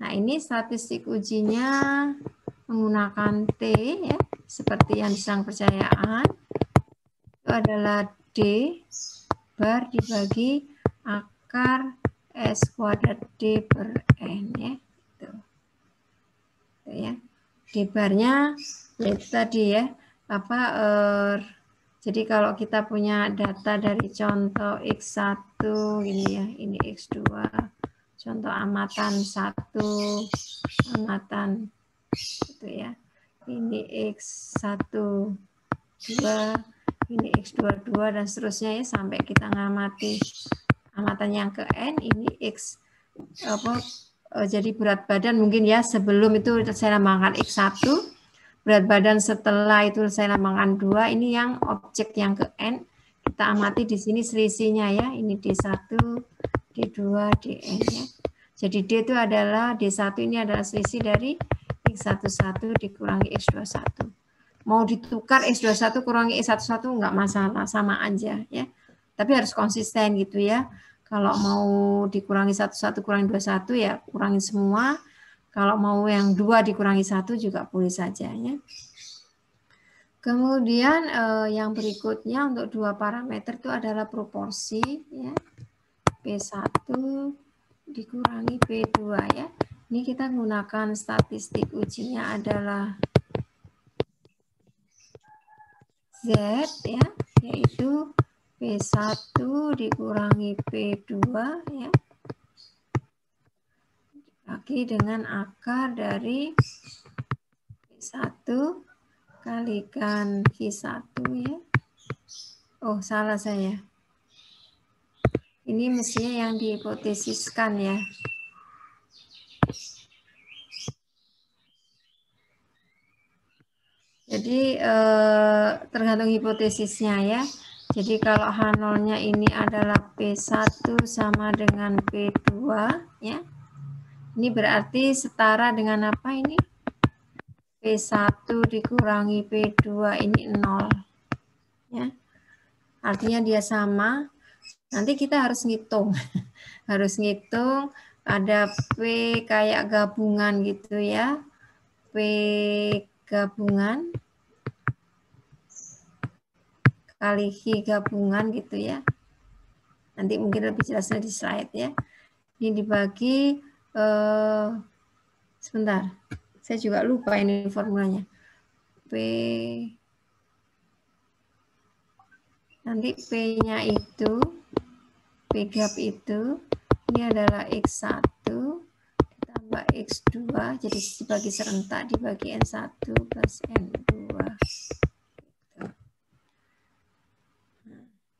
Nah, ini statistik ujinya menggunakan T ya, seperti yang di selang percayaan. Itu adalah D bar dibagi akar S kuadrat D per N ya. Itu ya. D barnya itu tadi ya, jadi kalau kita punya data dari contoh X1 ini ya, ini X2, contoh amatan 1, amatan itu ya, ini X1, 2, ini X22 dan seterusnya ya, sampai kita ngamati amatan yang ke N, ini X jadi berat badan mungkin ya, sebelum itu saya lambangkan X1, berat badan setelah itu saya lambangkan 2, ini yang objek yang ke N, kita amati di sini selisihnya ya, ini D1, D2, Dn ya. Jadi D itu adalah, D1 ini adalah selisih dari X11 dikurangi X21. Mau ditukar X21 kurangi X11 nggak masalah, sama aja ya. Tapi harus konsisten gitu ya. Kalau mau dikurangi 11 kurangi 21 ya kurangin semua. Kalau mau yang 2 dikurangi 1 juga boleh saja ya. Kemudian yang berikutnya untuk dua parameter itu adalah proporsi ya. P1 dikurangi P2 ya. Ini kita gunakan statistik ujinya adalah Z ya, yaitu P1 dikurangi P2 ya. Dibagi dengan akar dari P1 kalikan Q1 ya. Oh, salah saya. Ini mestinya yang dihipotesiskan ya. Jadi tergantung hipotesisnya ya. Jadi kalau H0-nya ini adalah P1 sama dengan P2 ya. Ini berarti setara dengan apa ini? P1 dikurangi P2 ini 0. Ya. Artinya dia sama. Nanti kita harus ngitung. Harus ngitung ada P kayak gabungan gitu ya. P gabungan kali Q gabungan gitu ya. Nanti mungkin lebih jelasnya di slide ya. Ini dibagi sebentar. Saya juga lupa ini formulanya. P nanti P-nya itu P gap itu ini adalah X1 ditambah X2 jadi dibagi serentak dibagi N1 plus N2.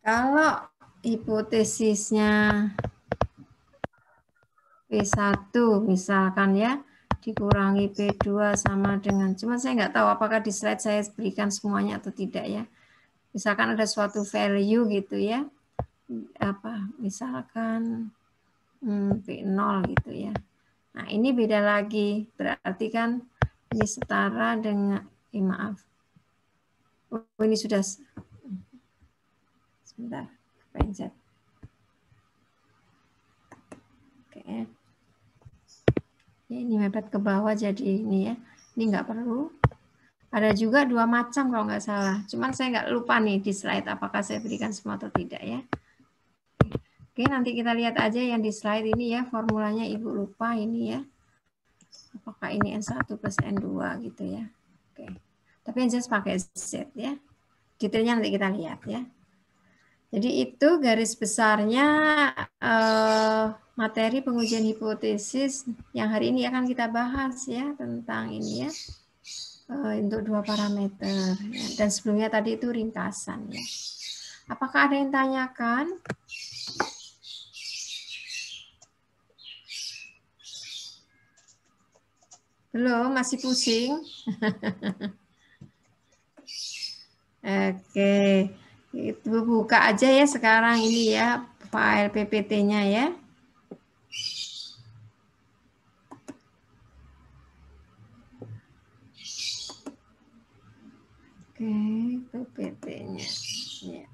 Kalau hipotesisnya P1 misalkan ya dikurangi P2 sama dengan, cuma saya nggak tahu apakah di slide saya berikan semuanya atau tidak ya. Misalkan ada suatu value gitu ya, apa misalkan P0 gitu ya. Nah ini beda lagi, berarti kan ini setara dengan, maaf, oh ini sudah, sebentar, pencet. Oke, ya, ini mepet ke bawah jadi ini ya, ini nggak perlu. Ada juga dua macam kalau nggak salah. Cuman saya nggak lupa nih di slide apakah saya berikan semua atau tidak ya. Oke, nanti kita lihat aja yang di slide ini ya. Formulanya Ibu lupa ini ya. Apakah ini N1 plus N2 gitu ya. Oke. Tapi yang jelas pakai Z ya. Detailnya nanti kita lihat ya. Jadi itu garis besarnya materi pengujian hipotesis yang hari ini akan kita bahas ya tentang ini ya. Untuk dua parameter ya. Dan sebelumnya tadi itu ringkasan ya. Apakah ada yang tanyakan? Belum, masih pusing. Oke, itu buka aja ya sekarang ini ya file PPT-nya ya. Oke, PPT-nya. Ya.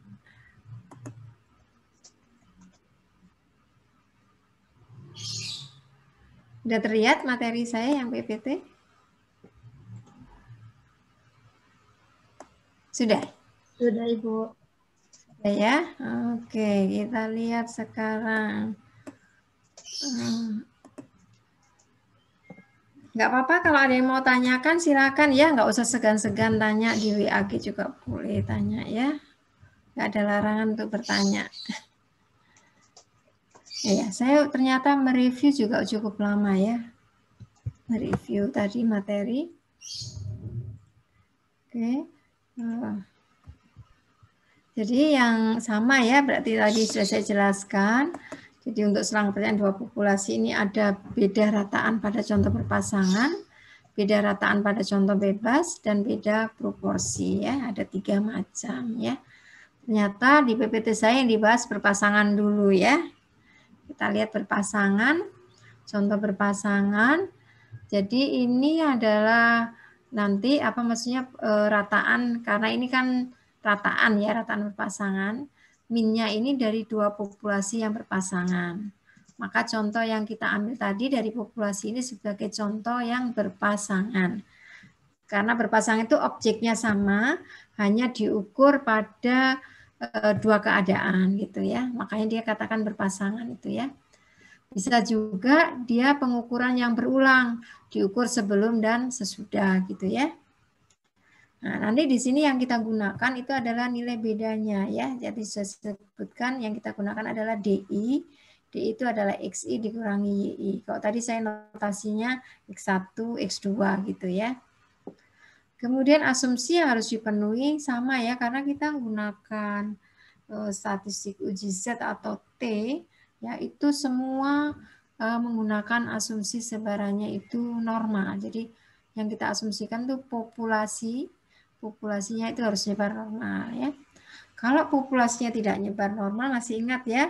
Sudah terlihat materi saya yang PPT? Sudah? Sudah, Ibu. Sudah ya? Oke, kita lihat sekarang. Nggak apa-apa kalau ada yang mau tanyakan silakan ya, nggak usah segan-segan tanya di WA juga boleh tanya ya. Nggak ada larangan untuk bertanya. Ya, saya ternyata mereview juga cukup lama ya. Mereview tadi materi. Oke. Jadi yang sama ya, berarti tadi sudah saya jelaskan. Jadi untuk selang pertanyaan dua populasi ini ada beda rataan pada contoh berpasangan, beda rataan pada contoh bebas, dan beda proporsi ya. Ada 3 macam ya. Ternyata di PPT saya yang dibahas berpasangan dulu ya. Kita lihat berpasangan, contoh berpasangan. Jadi ini adalah nanti apa maksudnya rataan, karena ini kan rataan ya, rataan berpasangan. Minnya ini dari 2 populasi yang berpasangan. Maka contoh yang kita ambil tadi dari populasi ini sebagai contoh yang berpasangan. Karena berpasangan itu objeknya sama, hanya diukur pada 2 keadaan gitu ya. Makanya dia katakan berpasangan itu ya. Bisa juga dia pengukuran yang berulang, diukur sebelum dan sesudah gitu ya. Nah, nanti di sini yang kita gunakan itu adalah nilai bedanya ya. Jadi saya sebutkan yang kita gunakan adalah DI. DI itu adalah XI dikurangi YI. Kalau tadi saya notasinya X1, X2 gitu ya. Kemudian asumsi yang harus dipenuhi sama ya, karena kita gunakan statistik uji Z atau T, ya itu semua menggunakan asumsi sebarannya itu normal. Jadi yang kita asumsikan itu populasinya itu harus nyebar normal ya. Kalau populasinya tidak nyebar normal, masih ingat ya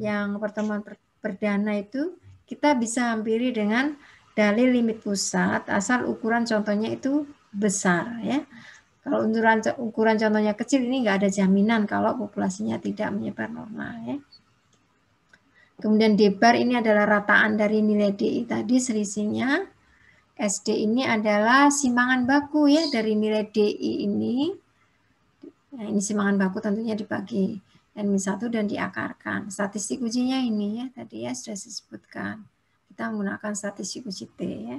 yang pertemuan perdana itu kita bisa hampiri dengan dalil limit pusat asal ukuran contohnya itu besar ya. Kalau ukuran contohnya kecil ini nggak ada jaminan kalau populasinya tidak menyebar normal ya. Kemudian D bar ini adalah rataan dari nilai DI tadi selisihnya. SD ini adalah simangan baku ya dari nilai DI ini. Nah, ini simangan baku tentunya dibagi N-1 dan diakarkan. Statistik ujinya ini ya tadi ya sudah disebutkan. Kita menggunakan statistik uji T ya.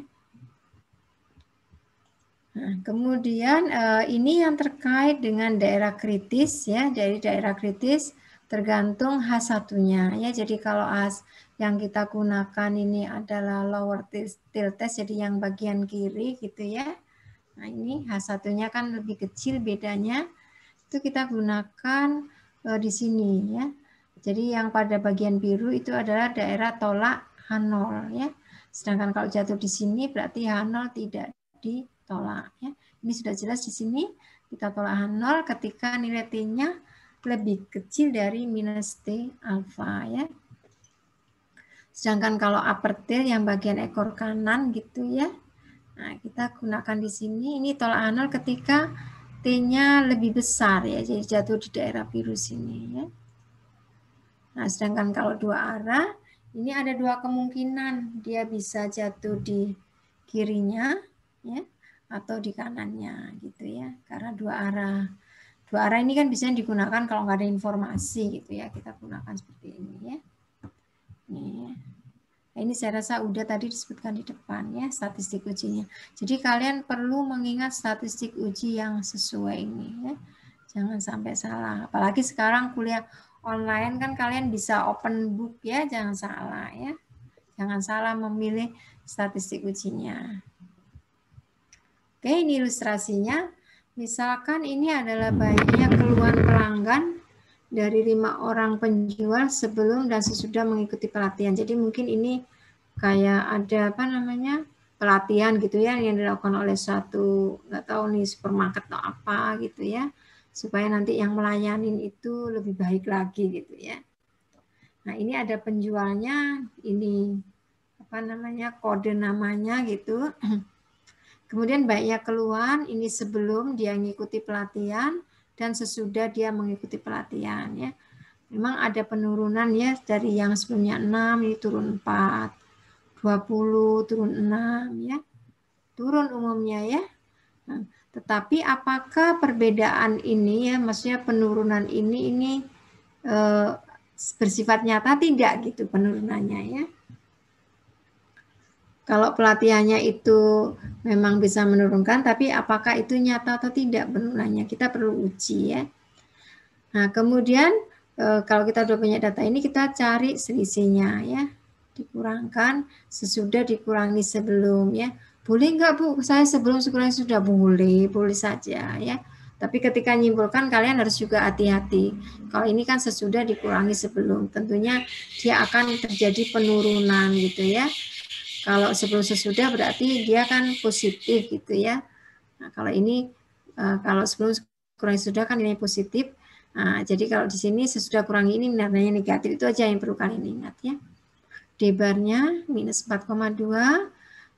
Nah, kemudian ini yang terkait dengan daerah kritis ya, dari daerah kritis tergantung H1-nya ya. Jadi kalau H yang kita gunakan ini adalah lower till test, jadi yang bagian kiri gitu ya. Nah, ini H1-nya kan lebih kecil bedanya. Itu kita gunakan di sini ya. Jadi yang pada bagian biru itu adalah daerah tolak H0 ya. Sedangkan kalau jatuh di sini berarti H0 tidak ditolak ya. Ini sudah jelas di sini kita tolak H0 ketika nilai T-nya lebih kecil dari minus T alfa ya. Sedangkan kalau upper tail yang bagian ekor kanan gitu ya. Nah, kita gunakan di sini ini tolak H0 ketika T-nya lebih besar ya. Jadi jatuh di daerah biru sini ya. Nah, sedangkan kalau dua arah ini ada dua kemungkinan, dia bisa jatuh di kirinya ya atau di kanannya gitu ya. Karena dua arah ini kan biasanya digunakan kalau nggak ada informasi gitu ya. Kita gunakan seperti ini ya. Nah, ini saya rasa udah tadi disebutkan di depan ya statistik ujinya. Jadi kalian perlu mengingat statistik uji yang sesuai ini ya. Jangan sampai salah. Apalagi sekarang kuliah online kan kalian bisa open book ya, jangan salah ya. Jangan salah memilih statistik ujinya. Oke, ini ilustrasinya. Misalkan ini adalah banyak keluhan pelanggan dari 5 orang penjual sebelum dan sesudah mengikuti pelatihan. Jadi mungkin ini kayak ada apa namanya pelatihan gitu ya yang dilakukan oleh suatu nggak tahu nih supermarket atau apa gitu ya. Supaya nanti yang melayanin itu lebih baik lagi gitu ya. Nah, ini ada penjualnya, ini apa namanya kode namanya gitu. Kemudian banyak keluhan, ini sebelum dia mengikuti pelatihan dan sesudah dia mengikuti pelatihan ya. Memang ada penurunan ya dari yang sebelumnya 6 ini turun 4, 20 turun 6 ya. Turun umumnya ya. Nah, tetapi apakah perbedaan ini ya, maksudnya penurunan ini bersifat nyata tidak gitu penurunannya ya. Kalau pelatihannya itu memang bisa menurunkan, tapi apakah itu nyata atau tidak penurunannya? Kita perlu uji ya. Nah, kemudian kalau kita sudah punya data ini, kita cari selisihnya ya. Dikurangkan sesudah dikurangi sebelum ya. Boleh nggak Bu? Saya sebelum sekurang sudah boleh saja ya. Tapi ketika nyimpulkan kalian harus juga hati-hati. Kalau ini kan sesudah dikurangi sebelum, tentunya dia akan terjadi penurunan gitu ya. Kalau sebelum sesudah berarti dia kan positif gitu ya. Nah, kalau ini kalau sebelum kurangi sesudah kan nilai positif. Nah, jadi kalau di sini sesudah kurangi ini nilainya negatif, itu aja yang perlu kalian ingat ya. D-barnya minus 4,2,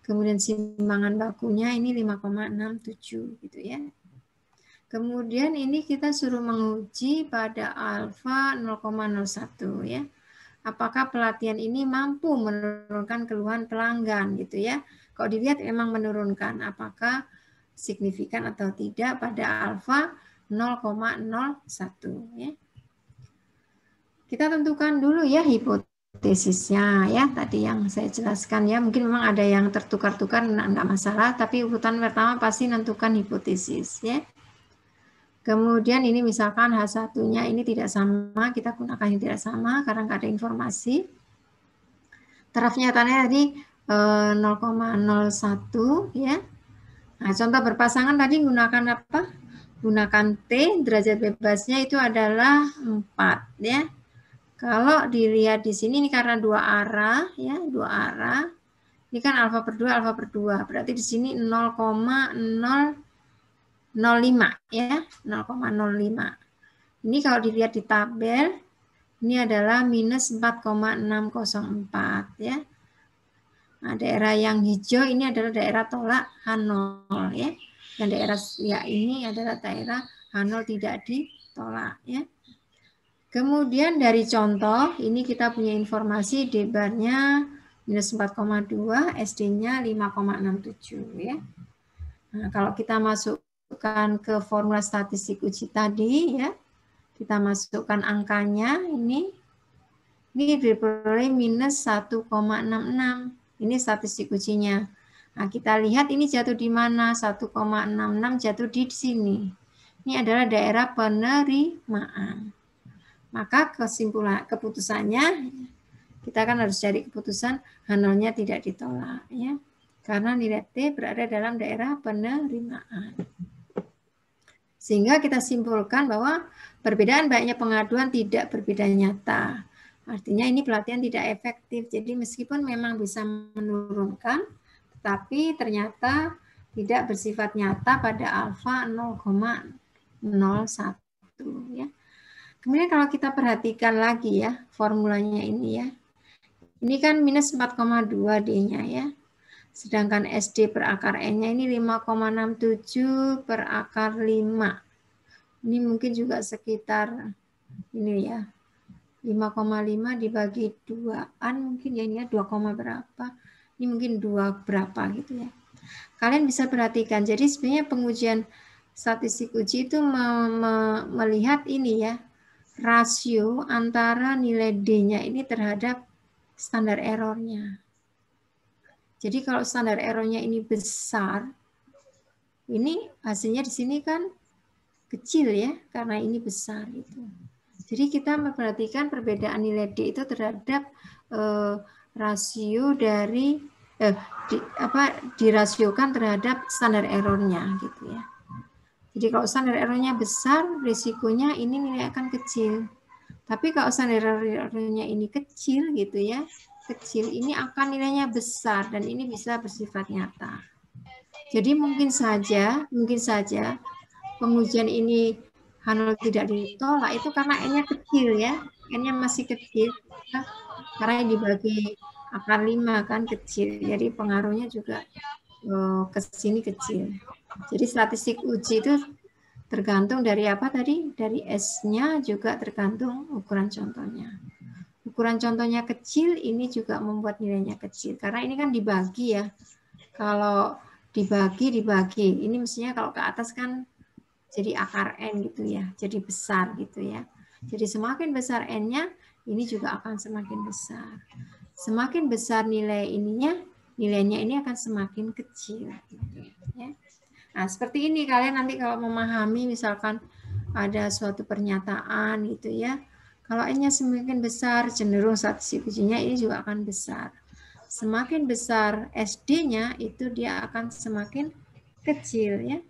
kemudian simangan bakunya ini 5,67 gitu ya. Kemudian ini kita suruh menguji pada alfa 0,01 ya. Apakah pelatihan ini mampu menurunkan keluhan pelanggan gitu ya. Kalau dilihat memang menurunkan, apakah signifikan atau tidak pada alfa 0,01 ya. Kita tentukan dulu ya hipotesisnya ya, tadi yang saya jelaskan ya. Mungkin memang ada yang tertukar-tukar, enggak masalah, tapi urutan pertama pasti tentukan hipotesis ya. Kemudian ini misalkan H1-nya ini tidak sama, kita gunakan yang tidak sama karena nggak ada informasi. Taraf nyatanya tadi 0,01 ya. Nah, contoh berpasangan tadi gunakan apa? Gunakan T, derajat bebasnya itu adalah 4 ya. Kalau dilihat di sini ini karena dua arah ya, dua arah. Ini kan alfa per 2, alfa per 2. Berarti di sini 0,005 ya, 0,05. Ini kalau dilihat di tabel, ini adalah minus 4,604 ya. Nah, daerah yang hijau ini adalah daerah tolak H0 ya. Dan daerah ya ini adalah daerah H0 tidak ditolak ya. Kemudian dari contoh ini kita punya informasi D-barnya minus 4,2, SD-nya 5,67 ya. Nah, kalau kita masukkan ke formula statistik uji tadi ya, kita masukkan angkanya ini diperoleh minus 1,66. Ini statistik ujinya. Nah, kita lihat ini jatuh di mana? 1,66 jatuh di sini. Ini adalah daerah penerimaan. Maka keputusannya kita kan harus cari keputusan H0-nya tidak ditolak ya. Karena nilai T berada dalam daerah penerimaan. Sehingga kita simpulkan bahwa perbedaan banyaknya pengaduan tidak berbeda nyata. Artinya ini pelatihan tidak efektif. Jadi meskipun memang bisa menurunkan, tetapi ternyata tidak bersifat nyata pada alfa 0,01 ya. Kemudian kalau kita perhatikan lagi ya formulanya ini ya. Ini kan minus 4,2 D-nya ya. Sedangkan SD per akar N-nya ini 5,67 per akar 5. Ini mungkin juga sekitar ini ya. 5,5 dibagi 2-an mungkin ya ini ya 2, berapa. Ini mungkin 2 berapa gitu ya. Kalian bisa perhatikan. Jadi sebenarnya pengujian statistik uji itu melihat ini ya. Rasio antara nilai D-nya ini terhadap standar error-nya. Jadi kalau standar error-nya ini besar, ini hasilnya di sini kan kecil ya, karena ini besar itu. Jadi kita memperhatikan perbedaan nilai D itu terhadap rasio dari dirasiokan terhadap standar error-nya gitu ya. Jadi kalau standar error-nya besar, risikonya ini nilai akan kecil. Tapi kalau standar error-nya ini kecil gitu ya, kecil ini akan nilainya besar dan ini bisa bersifat nyata. Jadi mungkin saja pengujian ini H0 tidak ditolak itu karena N-nya kecil ya, N-nya masih kecil karena dibagi akar 5 kan kecil, jadi pengaruhnya juga ke sini kecil. Jadi statistik uji itu tergantung dari apa tadi? Dari S-nya juga tergantung ukuran contohnya. Ukuran contohnya kecil, ini juga membuat nilainya kecil. Karena ini kan dibagi ya. Kalau dibagi. Ini mestinya kalau ke atas kan jadi akar N gitu ya. Jadi besar gitu ya. Jadi semakin besar N-nya, ini juga akan semakin besar. Semakin besar nilainya ini akan semakin kecil. Gitu ya. Nah, seperti ini kalian nanti kalau memahami misalkan ada suatu pernyataan gitu ya. Kalau N-nya semakin besar, cenderung statistik ujinya ini juga akan besar. Semakin besar SD-nya itu dia akan semakin kecil ya.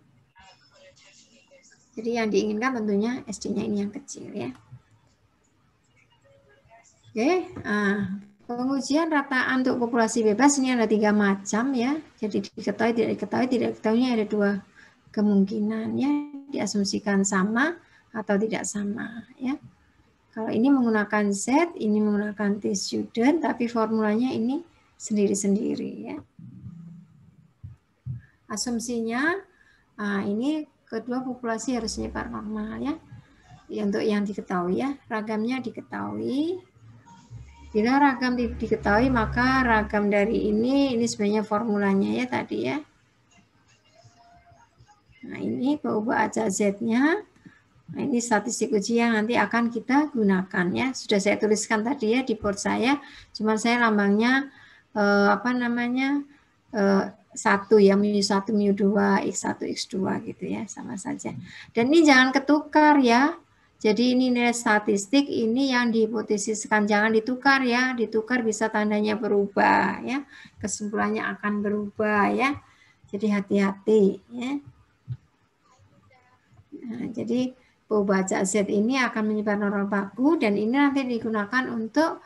Jadi yang diinginkan tentunya SD-nya ini yang kecil ya. Oke, pengujian rataan untuk populasi bebas ini ada 3 macam ya. Jadi diketahui, tidak diketahuinya ada 2 kemungkinan ya, diasumsikan sama atau tidak sama ya. Kalau ini menggunakan Z, ini menggunakan T student, tapi formulanya ini sendiri-sendiri ya. Asumsinya, ini kedua populasi harus menyebar normal ya. Untuk yang diketahui ya, ragamnya diketahui. Bila ragam diketahui, maka ragam dari ini sebenarnya formulanya ya tadi ya. Nah ini perubahan Z-nya. Nah, ini statistik uji yang nanti akan kita gunakan ya. Sudah saya tuliskan tadi ya di board saya. Cuma saya lambangnya satu ya, mu1, mu2, x1, x2 gitu ya, sama saja. Dan ini jangan ketukar ya. Jadi ini nilai statistik ini yang dihipotesiskan, jangan ditukar ya. Ditukar bisa tandanya berubah ya. Kesimpulannya akan berubah ya. Jadi hati-hati ya. Nah, jadi pembaca Z ini akan menyebar normal baku dan ini nanti digunakan untuk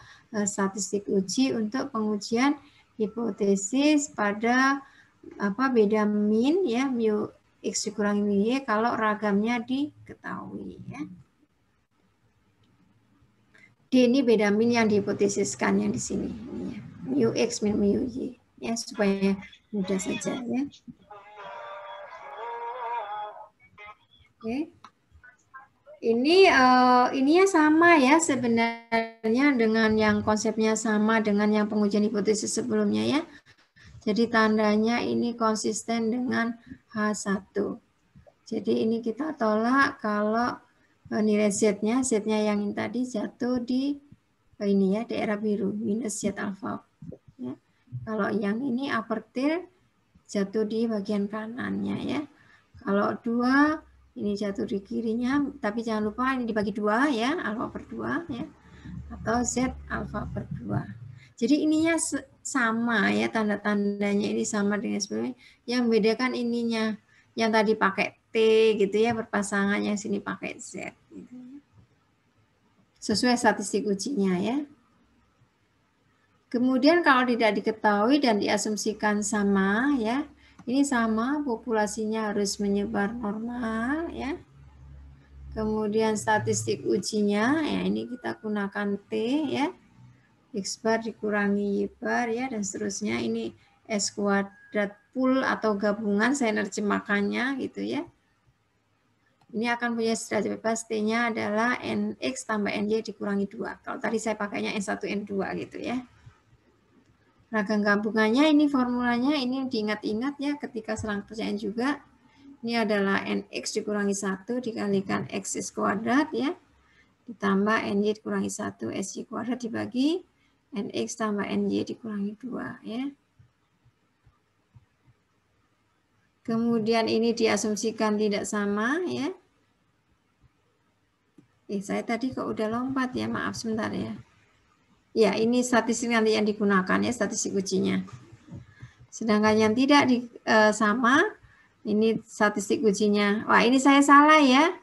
statistik uji untuk pengujian hipotesis pada beda min ya mu x dikurangi mu y kalau ragamnya diketahui ya. D ini beda min yang dihipotesiskan yang di sini ini ya. Mu x min mu y. ya supaya mudah saja ya. Oke. Ininya sama ya sebenarnya dengan yang konsepnya sama dengan yang pengujian hipotesis sebelumnya ya. Jadi tandanya ini konsisten dengan H1. Jadi ini kita tolak kalau nilai Z-nya yang tadi jatuh di ini ya daerah biru minus Z alpha. Ya. Kalau yang ini upper tail jatuh di bagian kanannya ya. Kalau 2 ini jatuh di kirinya, tapi jangan lupa ini dibagi 2 ya, alfa per 2 ya, atau Z alfa per 2. Jadi ininya sama ya, tanda-tandanya ini sama dengan sebelumnya. Yang membedakan ininya, yang tadi pakai T gitu ya, berpasangan, yang sini pakai Z. Gitu ya. Sesuai statistik ujinya ya. Kemudian kalau tidak diketahui dan diasumsikan sama ya, ini sama, populasinya harus menyebar normal ya. Kemudian statistik ujinya, ya ini kita gunakan T ya. X bar dikurangi Y bar ya, dan seterusnya. Ini S kuadrat pool atau gabungan, saya nerjemahkannya gitu ya. Ini akan punya derajat bebas, T-nya adalah NX tambah NY dikurangi 2. Kalau tadi saya pakainya N1, N2 gitu ya. Ragam gabungannya ini formulanya, ini diingat-ingat ya ketika serang percayaan juga. Ini adalah NX dikurangi 1 dikalikan XX kuadrat ya. Ditambah NY dikurangi 1 SY kuadrat dibagi NX tambah NY dikurangi 2 ya. Kemudian ini diasumsikan tidak sama ya. Saya tadi kok udah lompat ya, maaf sebentar ya. Ya, ini statistik nanti yang digunakan ya, statistik ujinya. Sedangkan yang tidak sama, ini statistik ujinya. Wah, ini saya salah ya.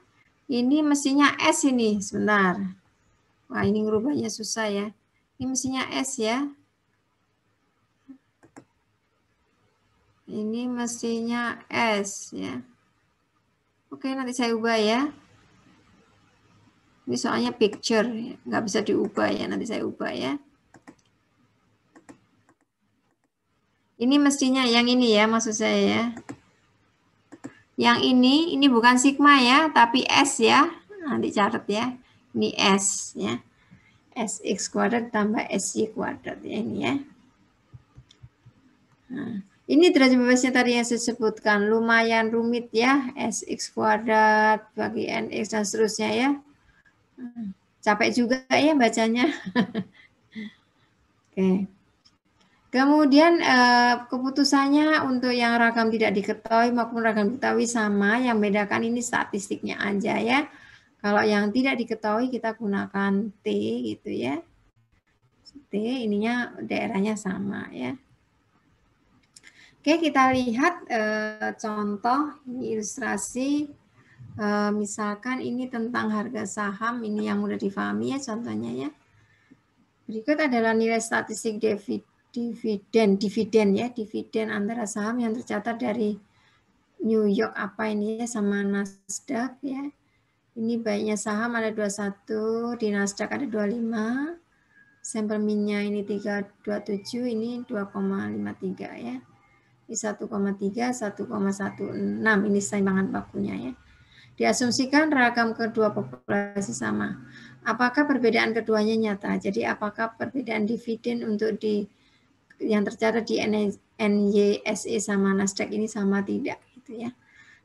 Ini mestinya S ini, sebentar. Wah, ini ngerubahnya susah ya. Ini mestinya S ya. Ini mestinya S ya. Oke, nanti saya ubah ya. Ini soalnya picture, nggak bisa diubah ya. Nanti saya ubah ya. Ini mestinya yang ini ya, maksud saya ya. Yang ini bukan sigma ya, tapi S ya. Nanti catat ya. Ini S ya. SX kuadrat tambah SY kuadrat ya ini ya. Nah, ini derajat bebasnya tadi yang saya sebutkan, lumayan rumit ya, SX kuadrat bagi NX dan seterusnya ya. Capek juga ya bacanya. Oke. Kemudian keputusannya untuk yang ragam tidak diketahui maupun ragam diketahui sama, yang bedakan ini statistiknya aja ya. Kalau yang tidak diketahui kita gunakan T gitu ya. T ininya daerahnya sama ya. Oke, kita lihat contoh, ini ilustrasi, misalkan ini tentang harga saham, ini yang mudah difahami ya contohnya ya. Berikut adalah nilai statistik dividen ya, dividen antara saham yang tercatat dari New York apa ini ya sama Nasdaq ya. Ini baiknya saham ada 21, di Nasdaq ada 25, sampel minnya ini 327, ini 2,53 ya. Ini 1,3, 1,16 ini timbangan bakunya ya. Diasumsikan ragam kedua populasi sama. Apakah perbedaan keduanya nyata? Jadi apakah perbedaan dividen untuk yang tercatat di NYSE sama Nasdaq ini sama tidak gitu ya.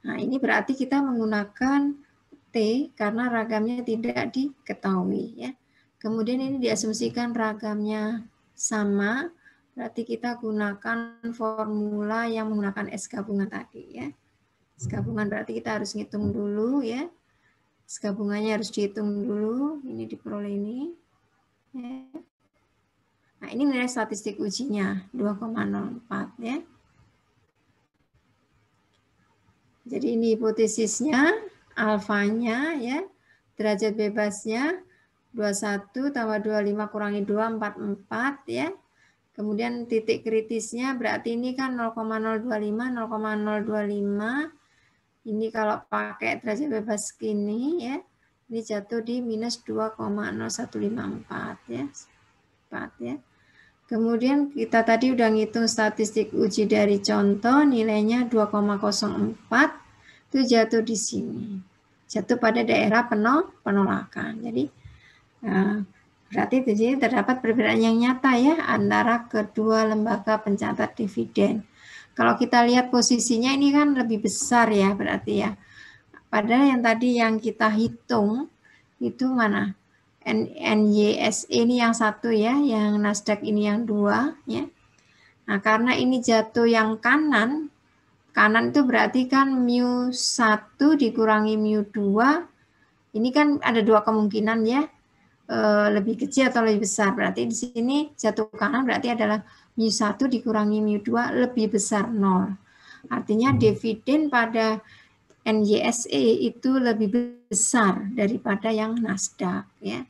Nah, ini berarti kita menggunakan T karena ragamnya tidak diketahui ya. Kemudian ini diasumsikan ragamnya sama. Berarti kita gunakan formula yang menggunakan S gabungan tadi ya. S gabungan berarti kita harus ngitung dulu ya. S gabungannya harus dihitung dulu. Ini diperoleh ini. Ya. Nah ini nilai statistik ujinya 2,04 ya. Jadi ini hipotesisnya, alfanya ya. Derajat bebasnya 21 tambah 25 kurangi 2, 44 ya. Kemudian titik kritisnya berarti ini kan 0,025, 0,025. Ini kalau pakai derajat bebas segini ya, ini jatuh di minus 2,0154 ya. 4 ya. Kemudian kita tadi udah ngitung statistik uji dari contoh, nilainya 2,04, itu jatuh di sini. Jatuh pada daerah penolakan. Jadi berarti di sini terdapat perbedaan yang nyata ya antara kedua lembaga pencatat dividen. Kalau kita lihat posisinya ini kan lebih besar ya berarti ya. Padahal yang tadi yang kita hitung itu mana? NYSE ini yang satu ya, yang Nasdaq ini yang dua ya. Nah, karena ini jatuh yang kanan itu berarti kan mu 1 dikurangi mu 2. Ini kan ada dua kemungkinan ya, lebih kecil atau lebih besar. Berarti di sini jatuh kanan berarti adalah mu 1 dikurangi mu 2 lebih besar 0. Artinya dividen pada NYSE itu lebih besar daripada yang Nasdaq ya.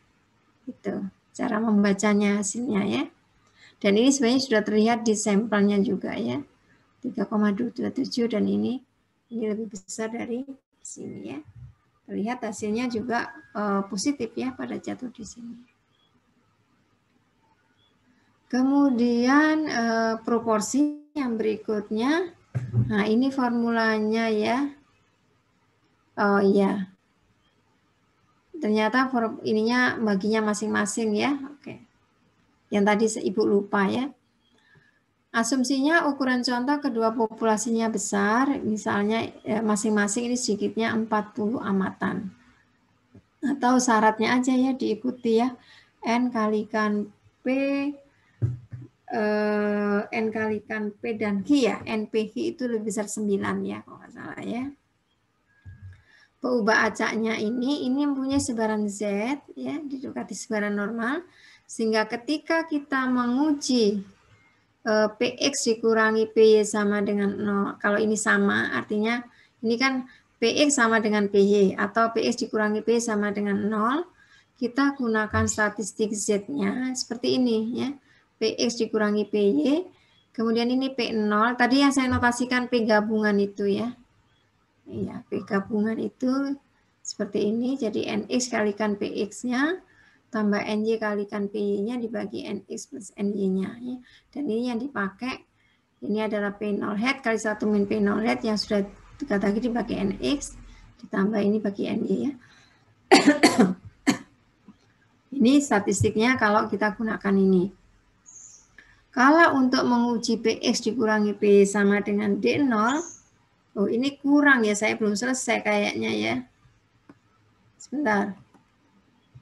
Itu cara membacanya hasilnya ya. Dan ini sebenarnya sudah terlihat di sampelnya juga ya. 3,27 dan ini lebih besar dari sini ya. Terlihat hasilnya juga positif ya pada jatuh di sini. Kemudian proporsi yang berikutnya. Nah, ini formulanya ya. Oh iya. Ternyata ininya baginya masing-masing ya. Oke. Yang tadi Ibu lupa ya. Asumsinya ukuran contoh kedua populasinya besar, misalnya masing-masing ini sedikitnya 40 amatan. Atau syaratnya aja ya diikuti ya. N kalikan P, N kalikan P dan Q ya. NPQ itu lebih besar 9 ya kalau nggak salah ya. Peubah acaknya ini mempunyai sebaran Z ya, didekati sebaran normal, sehingga ketika kita menguji PX dikurangi PY sama dengan 0, kalau ini sama artinya ini kan PX sama dengan PY atau PX dikurangi PY sama dengan 0, kita gunakan statistik Z-nya seperti ini ya, PX dikurangi PY, kemudian ini P0, tadi yang saya notasikan P gabungan itu ya. Iya, P gabungan itu seperti ini, jadi NX kalikan PX-nya tambah NY kalikan PY-nya dibagi NX plus NY-nya. Ya. Dan ini yang dipakai, ini adalah P0 head kali 1 min P0 head yang sudah dekat lagi dibagi NX, ditambah ini bagi NY ya. Ini statistiknya kalau kita gunakan ini. Kalau untuk menguji PX dikurangi PY sama dengan D0, oh ini kurang ya, saya belum selesai kayaknya ya. Sebentar.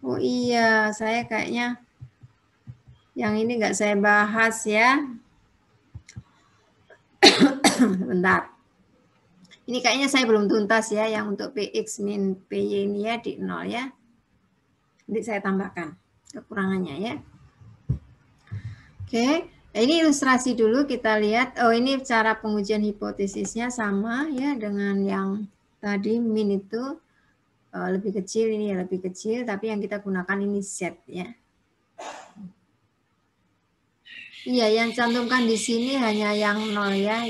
Oh iya, saya kayaknya yang ini nggak saya bahas ya. Bentar. Ini kayaknya saya belum tuntas ya, yang untuk PX min PY ini ya di 0 ya. Nanti saya tambahkan kekurangannya ya. Oke. Nah, ini ilustrasi dulu kita lihat. Oh ini cara pengujian hipotesisnya sama ya dengan yang tadi min itu lebih kecil, ini ya lebih kecil, tapi yang kita gunakan ini Z ya. Iya, yang cantumkan di sini hanya yang 0 ya,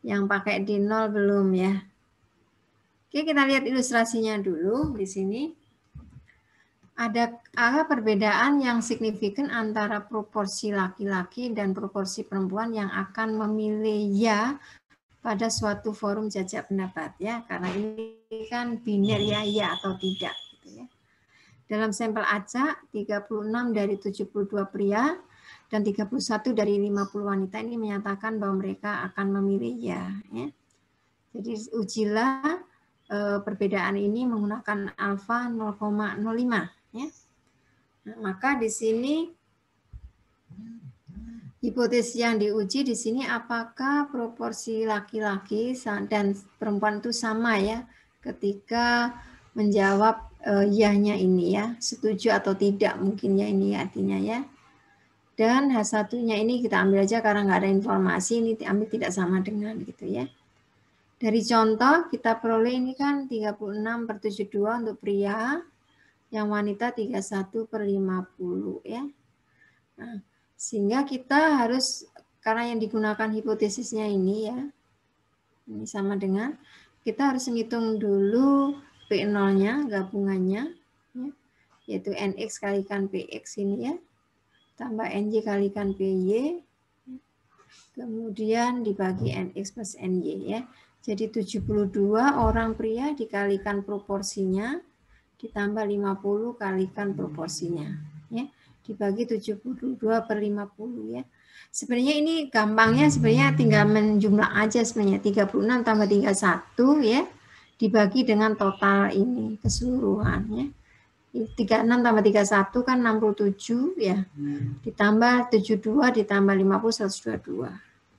yang pakai di 0 belum ya. Oke, kita lihat ilustrasinya dulu di sini. Ada perbedaan yang signifikan antara proporsi laki-laki dan proporsi perempuan yang akan memilih ya pada suatu forum jajak pendapat ya, karena ini kan biner ya atau tidak gitu ya. Dalam sampel acak 36 dari 72 pria dan 31 dari 50 wanita ini menyatakan bahwa mereka akan memilih ya. Jadi ujilah perbedaan ini menggunakan alfa 0,05 ya. Nah, maka di sini hipotesis yang diuji di sini apakah proporsi laki-laki dan perempuan itu sama ya ketika menjawab yahnya ini ya, setuju atau tidak mungkin ya ini artinya ya. Dan H1-nya ini kita ambil aja karena nggak ada informasi, ini diambil tidak sama dengan gitu ya. Dari contoh kita peroleh ini kan 36/72 untuk pria, yang wanita 31/50 ya. Nah, sehingga kita harus, karena yang digunakan hipotesisnya ini ya, ini sama dengan, kita harus menghitung dulu P0-nya, gabungannya, ya, yaitu NX kalikan PX ini ya. tambah NJ kalikan PY, kemudian dibagi NX plus NY ya. Jadi 72 orang pria dikalikan proporsinya, ditambah 50 kalikan proporsinya. Ya. Dibagi 72 per 50 ya. Sebenarnya ini gampangnya sebenarnya tinggal menjumlah aja sebenarnya. 36 tambah 31 ya. Dibagi dengan total ini keseluruhan ya. 36 tambah 31 kan 67 ya. Ditambah 72 ditambah 50 122.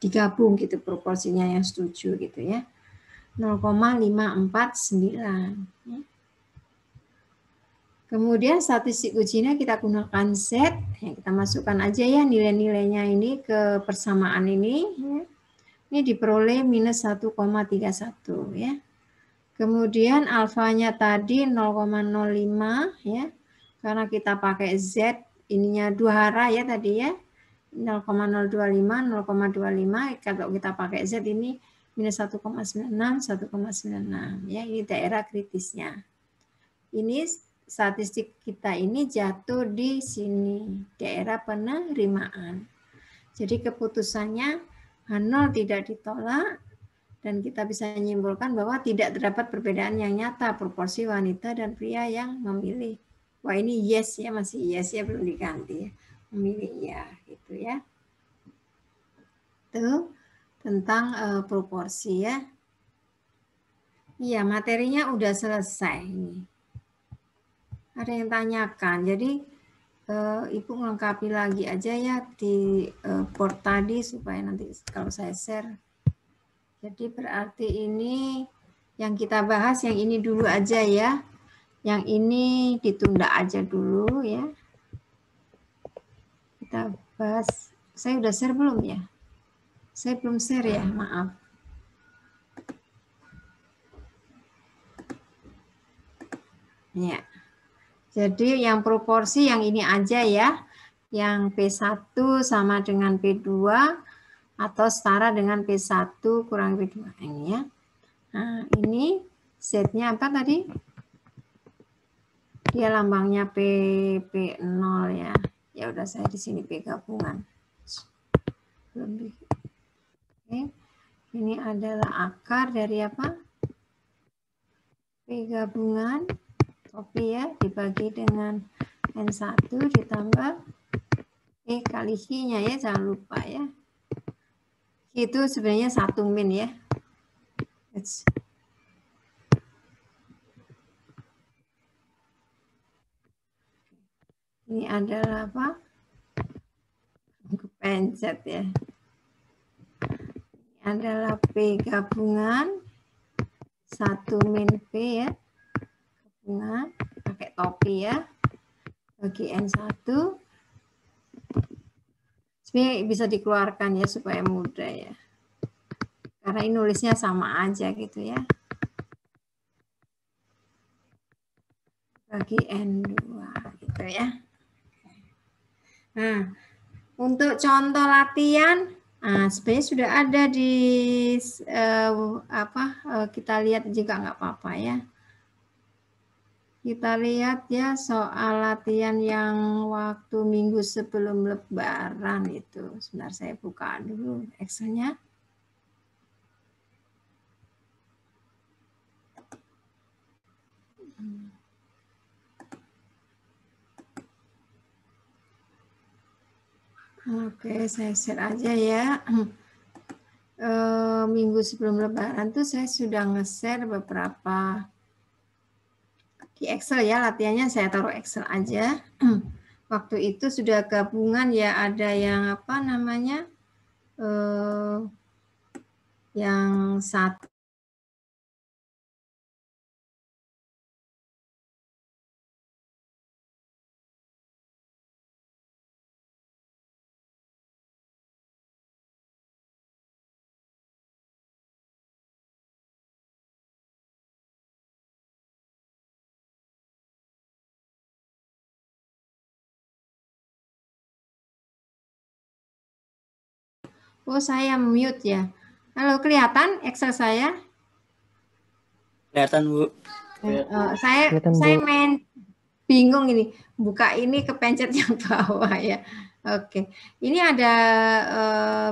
Digabung gitu proporsinya yang setuju gitu ya. 0,549 ya. Kemudian statistik ujinya kita gunakan Z. Ya, kita masukkan aja ya nilai-nilainya ini ke persamaan ini ya. Ini diperoleh minus 1,31 ya. Kemudian alfanya tadi 0,05 ya. Karena kita pakai Z ininya dua arah ya tadi ya. 0,025, 0,25. Kalau kita pakai Z ini minus 1,96, 1,96 ya. Ini daerah kritisnya. Ini statistik kita ini jatuh di sini, daerah penerimaan. Jadi keputusannya H0 tidak ditolak. Dan kita bisa menyimpulkan bahwa tidak terdapat perbedaan yang nyata proporsi wanita dan pria yang memilih. Wah ini yes ya, masih yes ya, belum diganti ya. Memilih ya, gitu ya. Itu tentang proporsi ya. Iya, materinya udah selesai ini. Ada yang tanyakan, jadi Ibu melengkapi lagi aja ya di board tadi supaya nanti kalau saya share. Jadi berarti ini yang kita bahas yang ini dulu aja ya. Yang ini ditunda aja dulu ya. Kita bahas. Saya udah share belum ya? Saya belum share ya, maaf. Ya. Jadi yang proporsi yang ini aja ya. Yang P1 sama dengan P2 atau setara dengan P1 kurang P2 ini ya. Nah, ini Z-nya apa tadi? Dia lambangnya P0 ya. Ya udah saya di sini P gabungan. Lebih. Oke. Ini adalah akar dari apa? P gabungan. Kopi ya, dibagi dengan N1 ditambah P kali Q-nya ya, jangan lupa ya. Itu sebenarnya 1 min ya. Ini adalah apa? Kepencet ya. Ini adalah P gabungan 1 min P ya. Gabungan pakai topi ya. Bagi N1. Sebenarnya bisa dikeluarkan ya supaya mudah ya. Karena ini nulisnya sama aja gitu ya. Bagi N2 gitu ya. Nah, untuk contoh latihan, nah sebenarnya sudah ada di kita lihat juga nggak apa-apa ya. Kita lihat ya soal latihan yang waktu minggu sebelum Lebaran itu. Sebentar saya buka dulu Excel-nya. Oke, saya share aja ya. Minggu sebelum Lebaran tuh saya sudah nge-share beberapa di Excel ya, latihannya saya taruh Excel aja. Waktu itu sudah gabungan ya, ada yang apa namanya, yang satu. Oh, saya mute ya. Halo, kelihatan Excel saya? Kelihatan, Bu. Saya main bingung ini. Buka ini kepencet yang bawah ya. Oke, ini ada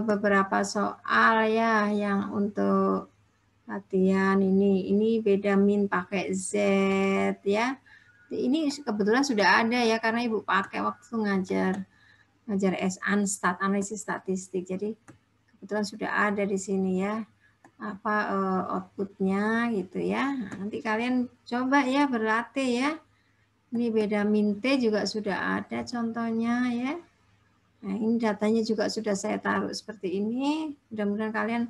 beberapa soal ya yang untuk latihan ini. Ini beda min pakai Z ya. Ini kebetulan sudah ada ya karena Ibu pakai waktu ngajar Anstat, analisis statistik. Jadi kebetulan sudah ada di sini ya apa outputnya gitu ya. Nah, nanti kalian coba ya berlatih ya. Ini beda min T juga sudah ada contohnya ya. Nah, ini datanya juga sudah saya taruh seperti ini. Mudah-mudahan kalian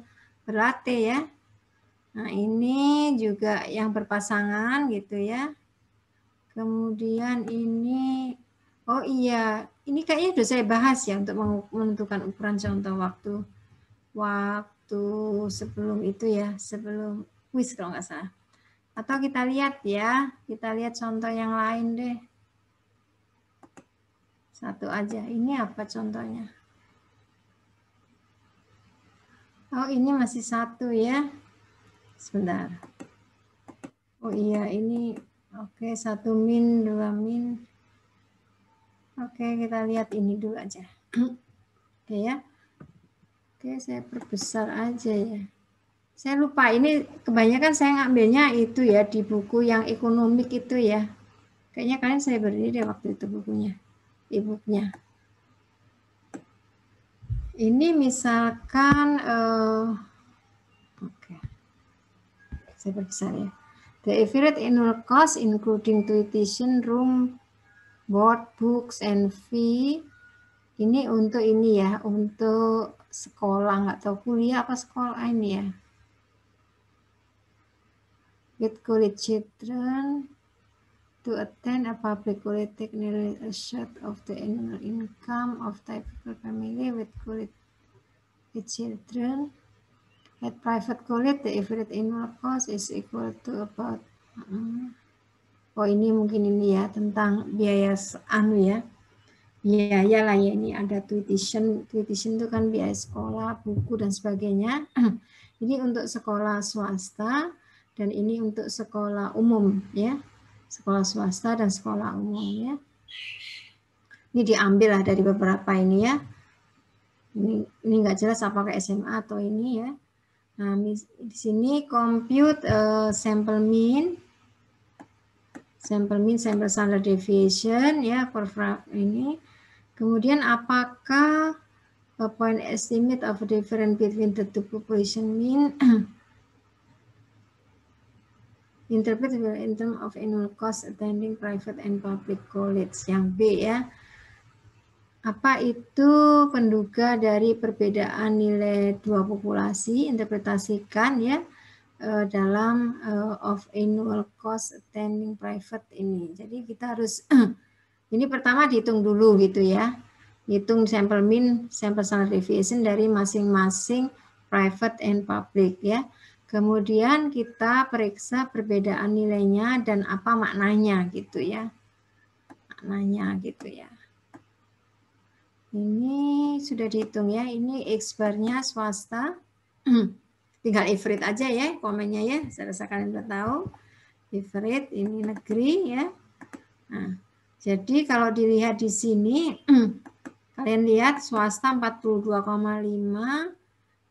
berlatih ya. Nah, ini juga yang berpasangan gitu ya. Kemudian ini, oh iya, ini kayaknya sudah saya bahas ya untuk menentukan ukuran contoh waktu sebelum itu ya, sebelum kuis kalau nggak salah. Atau kita lihat ya, kita lihat contoh yang lain deh. Satu aja, ini apa contohnya? Oh, ini masih satu ya. Sebentar. Oh iya, ini oke, 1 min, 2 min. Oke, kita lihat ini dulu aja. Oke ya. Oke, saya perbesar aja ya. Saya lupa, ini kebanyakan saya ngambilnya itu ya, di buku yang ekonomik itu ya. Kayaknya kalian saya beri deh waktu itu bukunya, e-booknya. Ini misalkan, oke, saya perbesar ya. The average annual cost including tuition, room, board, books, and fee. Ini untuk ini ya, untuk sekolah, nggak tahu kuliah apa sekolah ini ya. With college children to attend a public college nearly a third of the annual income of typical family with college children. At private college, the average annual cost is equal to about oh ini mungkin ini ya tentang biaya anu ya. Biaya lah ya, ini ada tuition itu kan biaya sekolah, buku dan sebagainya. Ini untuk sekolah swasta dan ini untuk sekolah umum ya. Sekolah swasta dan sekolah umum ya. Ini diambil lah dari beberapa ini ya. Ini nggak jelas apakah SMA atau ini ya. Nah, di sini compute sample mean, sample standard deviation ya, kurva ini. Kemudian apakah point estimate of difference between the two population mean interpret in terms of annual cost attending private and public college. Yang B ya. Apa itu penduga dari perbedaan nilai dua populasi? Interpretasikan ya dalam of annual cost attending private ini. Jadi kita harus ini pertama dihitung dulu gitu ya. Hitung sample mean, sample standard deviation dari masing-masing private and public ya. Kemudian kita periksa perbedaan nilainya dan apa maknanya gitu ya. Maknanya gitu ya. Ini sudah dihitung ya. Ini X-bar-nya swasta. Tinggal average aja ya komennya ya. Saya rasa kalian sudah tahu. Average ini negeri ya. Nah, jadi kalau dilihat di sini kalian lihat swasta 42,5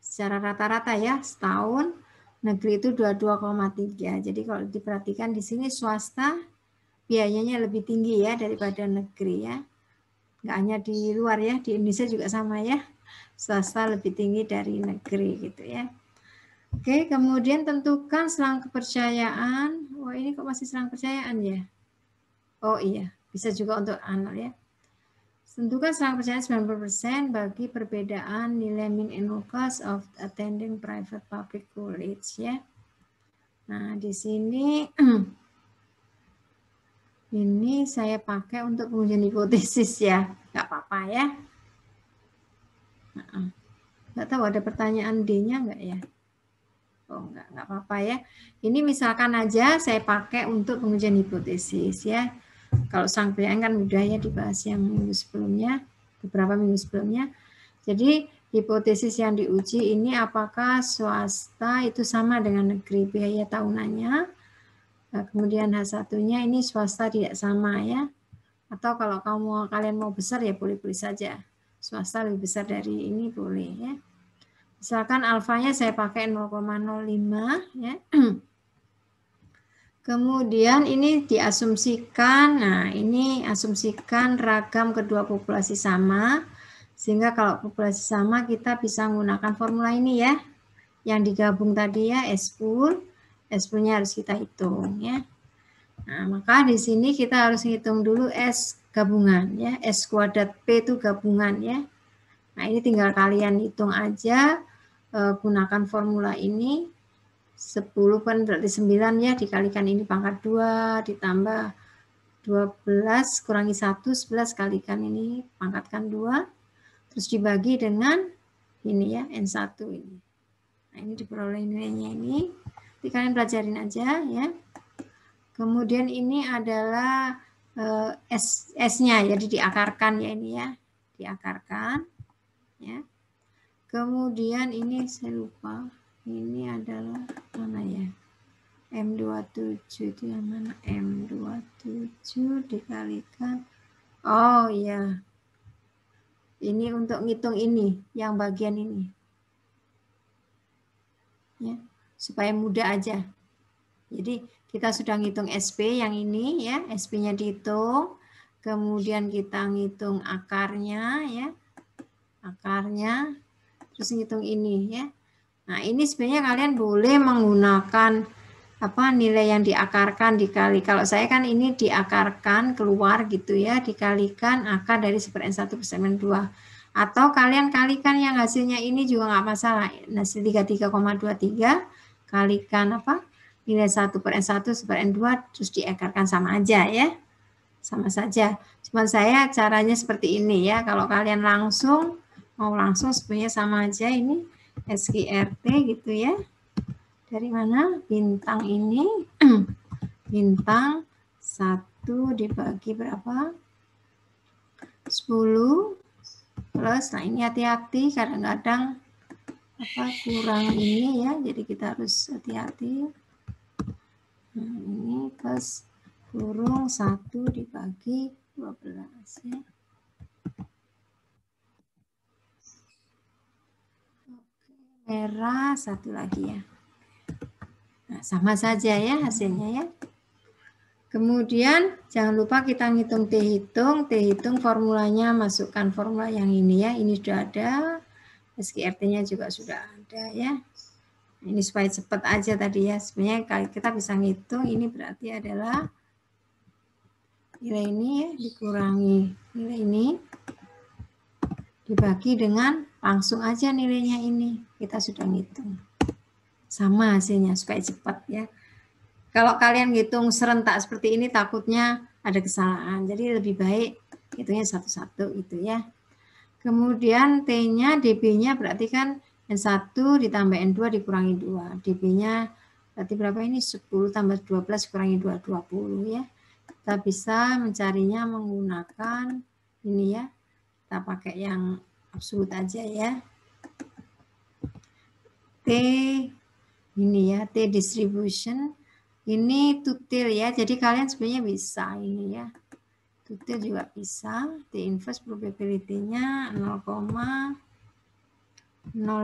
secara rata-rata ya setahun, negeri itu 22,3. Jadi kalau diperhatikan di sini swasta biayanya lebih tinggi ya daripada negeri ya. Nggak hanya di luar ya, di Indonesia juga sama ya. Swasta lebih tinggi dari negeri gitu ya. Oke, kemudian tentukan selang kepercayaan. Wah, ini kok masih selang kepercayaan ya? Oh iya, bisa juga untuk anak ya. Tentukan selang kepercayaan 90% bagi perbedaan nilai mean annual cost of attending private public college ya. Nah, di sini ini saya pakai untuk pengujian hipotesis ya, nggak apa-apa ya. Nggak tahu ada pertanyaan D-nya nggak ya? Oh nggak apa-apa ya. Ini misalkan aja saya pakai untuk pengujian hipotesis ya. Kalau sang pilihan kan udah ya dibahas yang minggu sebelumnya, beberapa minggu sebelumnya. Jadi hipotesis yang diuji ini apakah swasta itu sama dengan negeri biaya tahunannya. Nah, kemudian H1-nya ini swasta tidak sama ya. Atau kalau kalian mau besar ya boleh-boleh saja. swasta lebih besar dari ini boleh ya. Misalkan alfanya saya pakai 0,05 ya. Kemudian ini diasumsikan, nah ini asumsikan ragam kedua populasi sama, sehingga kalau populasi sama kita bisa menggunakan formula ini ya, yang digabung tadi ya, S-pool, S-poolnya harus kita hitung ya. Nah, maka di sini kita harus hitung dulu S gabungan ya, S kuadrat P itu gabungan ya. Nah ini tinggal kalian hitung aja, gunakan formula ini. 10 kan berarti 9 ya, dikalikan ini pangkat 2 ditambah 12 kurangi 1, 11 kalikan ini pangkatkan 2, terus dibagi dengan ini ya, N1 ini. Nah ini diperoleh nilainya ini, nanti kalian pelajarin aja ya. Kemudian ini adalah S-nya, jadi diakarkan ya ini ya, diakarkan ya. Kemudian ini saya lupa, ini adalah mana ya? M27 itu yang mana? M27 dikalikan. Oh iya. Ini untuk ngitung ini, yang bagian ini. Ya, supaya mudah aja. Jadi kita sudah ngitung SP yang ini ya, SP-nya dihitung. Kemudian kita ngitung akarnya ya. Akarnya, terus ngitung ini ya. Nah, ini sebenarnya kalian boleh menggunakan nilai yang diakarkan dikali. Kalau saya kan ini diakarkan keluar gitu ya, dikalikan akar dari 1/N1 per N2. Atau kalian kalikan yang hasilnya ini juga nggak masalah. Hasil 33,23 kalikan nilai 1/N1 per N2 terus diakarkan sama aja ya. Sama saja. Cuman saya caranya seperti ini ya. Kalau kalian mau langsung sebenarnya sama aja ini. SQRT gitu ya. Dari mana? Bintang ini. Bintang 1 dibagi berapa? 10 plus. Nah ini hati-hati kadang-kadang kurang ini ya. Jadi kita harus hati-hati. Nah ini plus kurung 1 dibagi 12 ya. Merah 1 lagi ya. Nah, sama saja ya hasilnya ya. Kemudian jangan lupa kita ngitung T hitung formulanya, masukkan formula yang ini ya. Ini sudah ada, SQRT-nya juga sudah ada ya. Ini supaya cepat aja tadi ya. Sebenarnya kalau kita bisa ngitung, ini berarti adalah nilai ini ya, dikurangi nilai ini, dibagi dengan langsung aja nilainya ini. Kita sudah ngitung. Sama hasilnya supaya cepat ya. Kalau kalian ngitung serentak seperti ini takutnya ada kesalahan. Jadi lebih baik hitungnya satu-satu gitu ya. Kemudian T-nya, DB-nya berarti kan N1 ditambah N2 dikurangi 2. DB-nya berarti berapa ini? 10 tambah 12 kurangi 2, 20 ya. Kita bisa mencarinya menggunakan ini ya. Kita pakai yang absolut aja ya. T ini ya, T distribution. Ini tutil ya, jadi kalian sebenarnya bisa ini ya. Tutil juga bisa. T inverse probability-nya 0,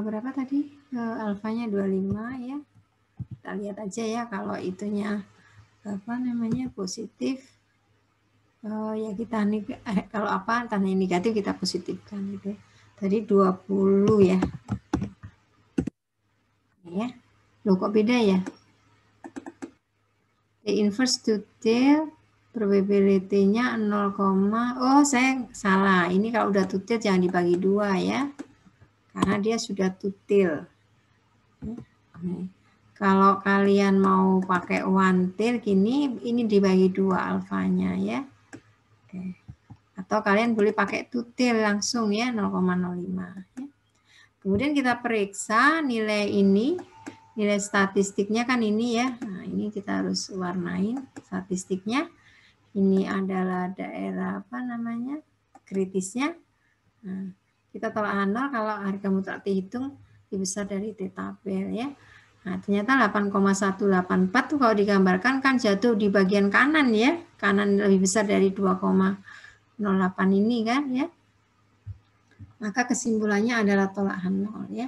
berapa tadi? Alfanya 25 ya. Kita lihat aja ya kalau itunya positif. Ya kita kalau tandanya negatif kita positifkan gitu. Tadi 20 ya. Ya. Loh kok beda ya? T inverse tutil probability-nya 0, oh saya salah. Ini kalau udah tutil jangan dibagi 2 ya. Karena dia sudah tutil. Kalau kalian mau pakai one tail gini, ini dibagi 2 alfanya ya. Oke. Atau kalian boleh pakai tutil langsung ya, 0,05 ya. Kemudian kita periksa nilai ini, nilai statistiknya kan ini ya. Nah, ini kita harus warnain statistiknya. Ini adalah daerah kritisnya. Nah, kita tolak 0 kalau harga mutlak dihitung lebih besar dari T tabel ya. Nah, ternyata 8,184 tuh kalau digambarkan kan jatuh di bagian kanan ya. Kanan lebih besar dari 2,08 ini kan ya. maka kesimpulannya adalah tolakan 0 ya.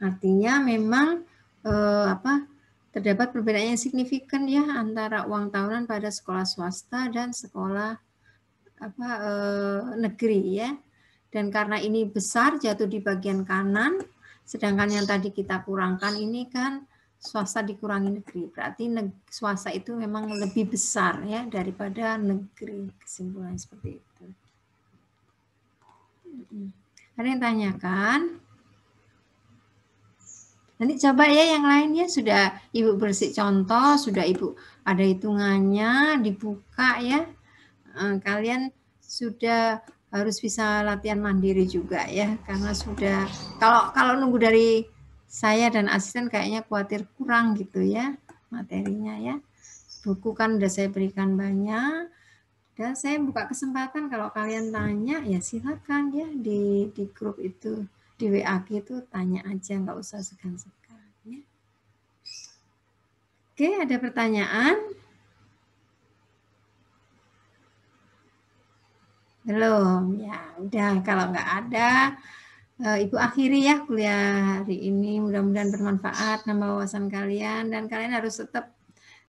Artinya memang terdapat perbedaan yang signifikan ya antara uang tahunan pada sekolah swasta dan sekolah negeri ya. Dan karena ini besar jatuh di bagian kanan, sedangkan yang tadi kita kurangkan ini kan swasta dikurangi negeri. Berarti swasta itu memang lebih besar ya daripada negeri. Kesimpulan seperti itu. Ada yang tanyakan? Nanti coba ya yang lainnya, sudah Ibu bersih contoh, sudah Ibu ada hitungannya, dibuka ya. Kalian sudah harus bisa latihan mandiri juga ya, karena sudah kalau nunggu dari saya dan asisten kayaknya khawatir kurang gitu ya materinya ya. Buku kan udah saya berikan banyak, dan saya buka kesempatan kalau kalian tanya ya silakan ya di grup itu, di WA itu tanya aja, nggak usah segan-segan ya. Oke, ada pertanyaan? Belum, ya udah kalau nggak ada, Ibu akhiri ya kuliah hari ini. Mudah-mudahan bermanfaat, nambah wawasan kalian, dan kalian harus tetap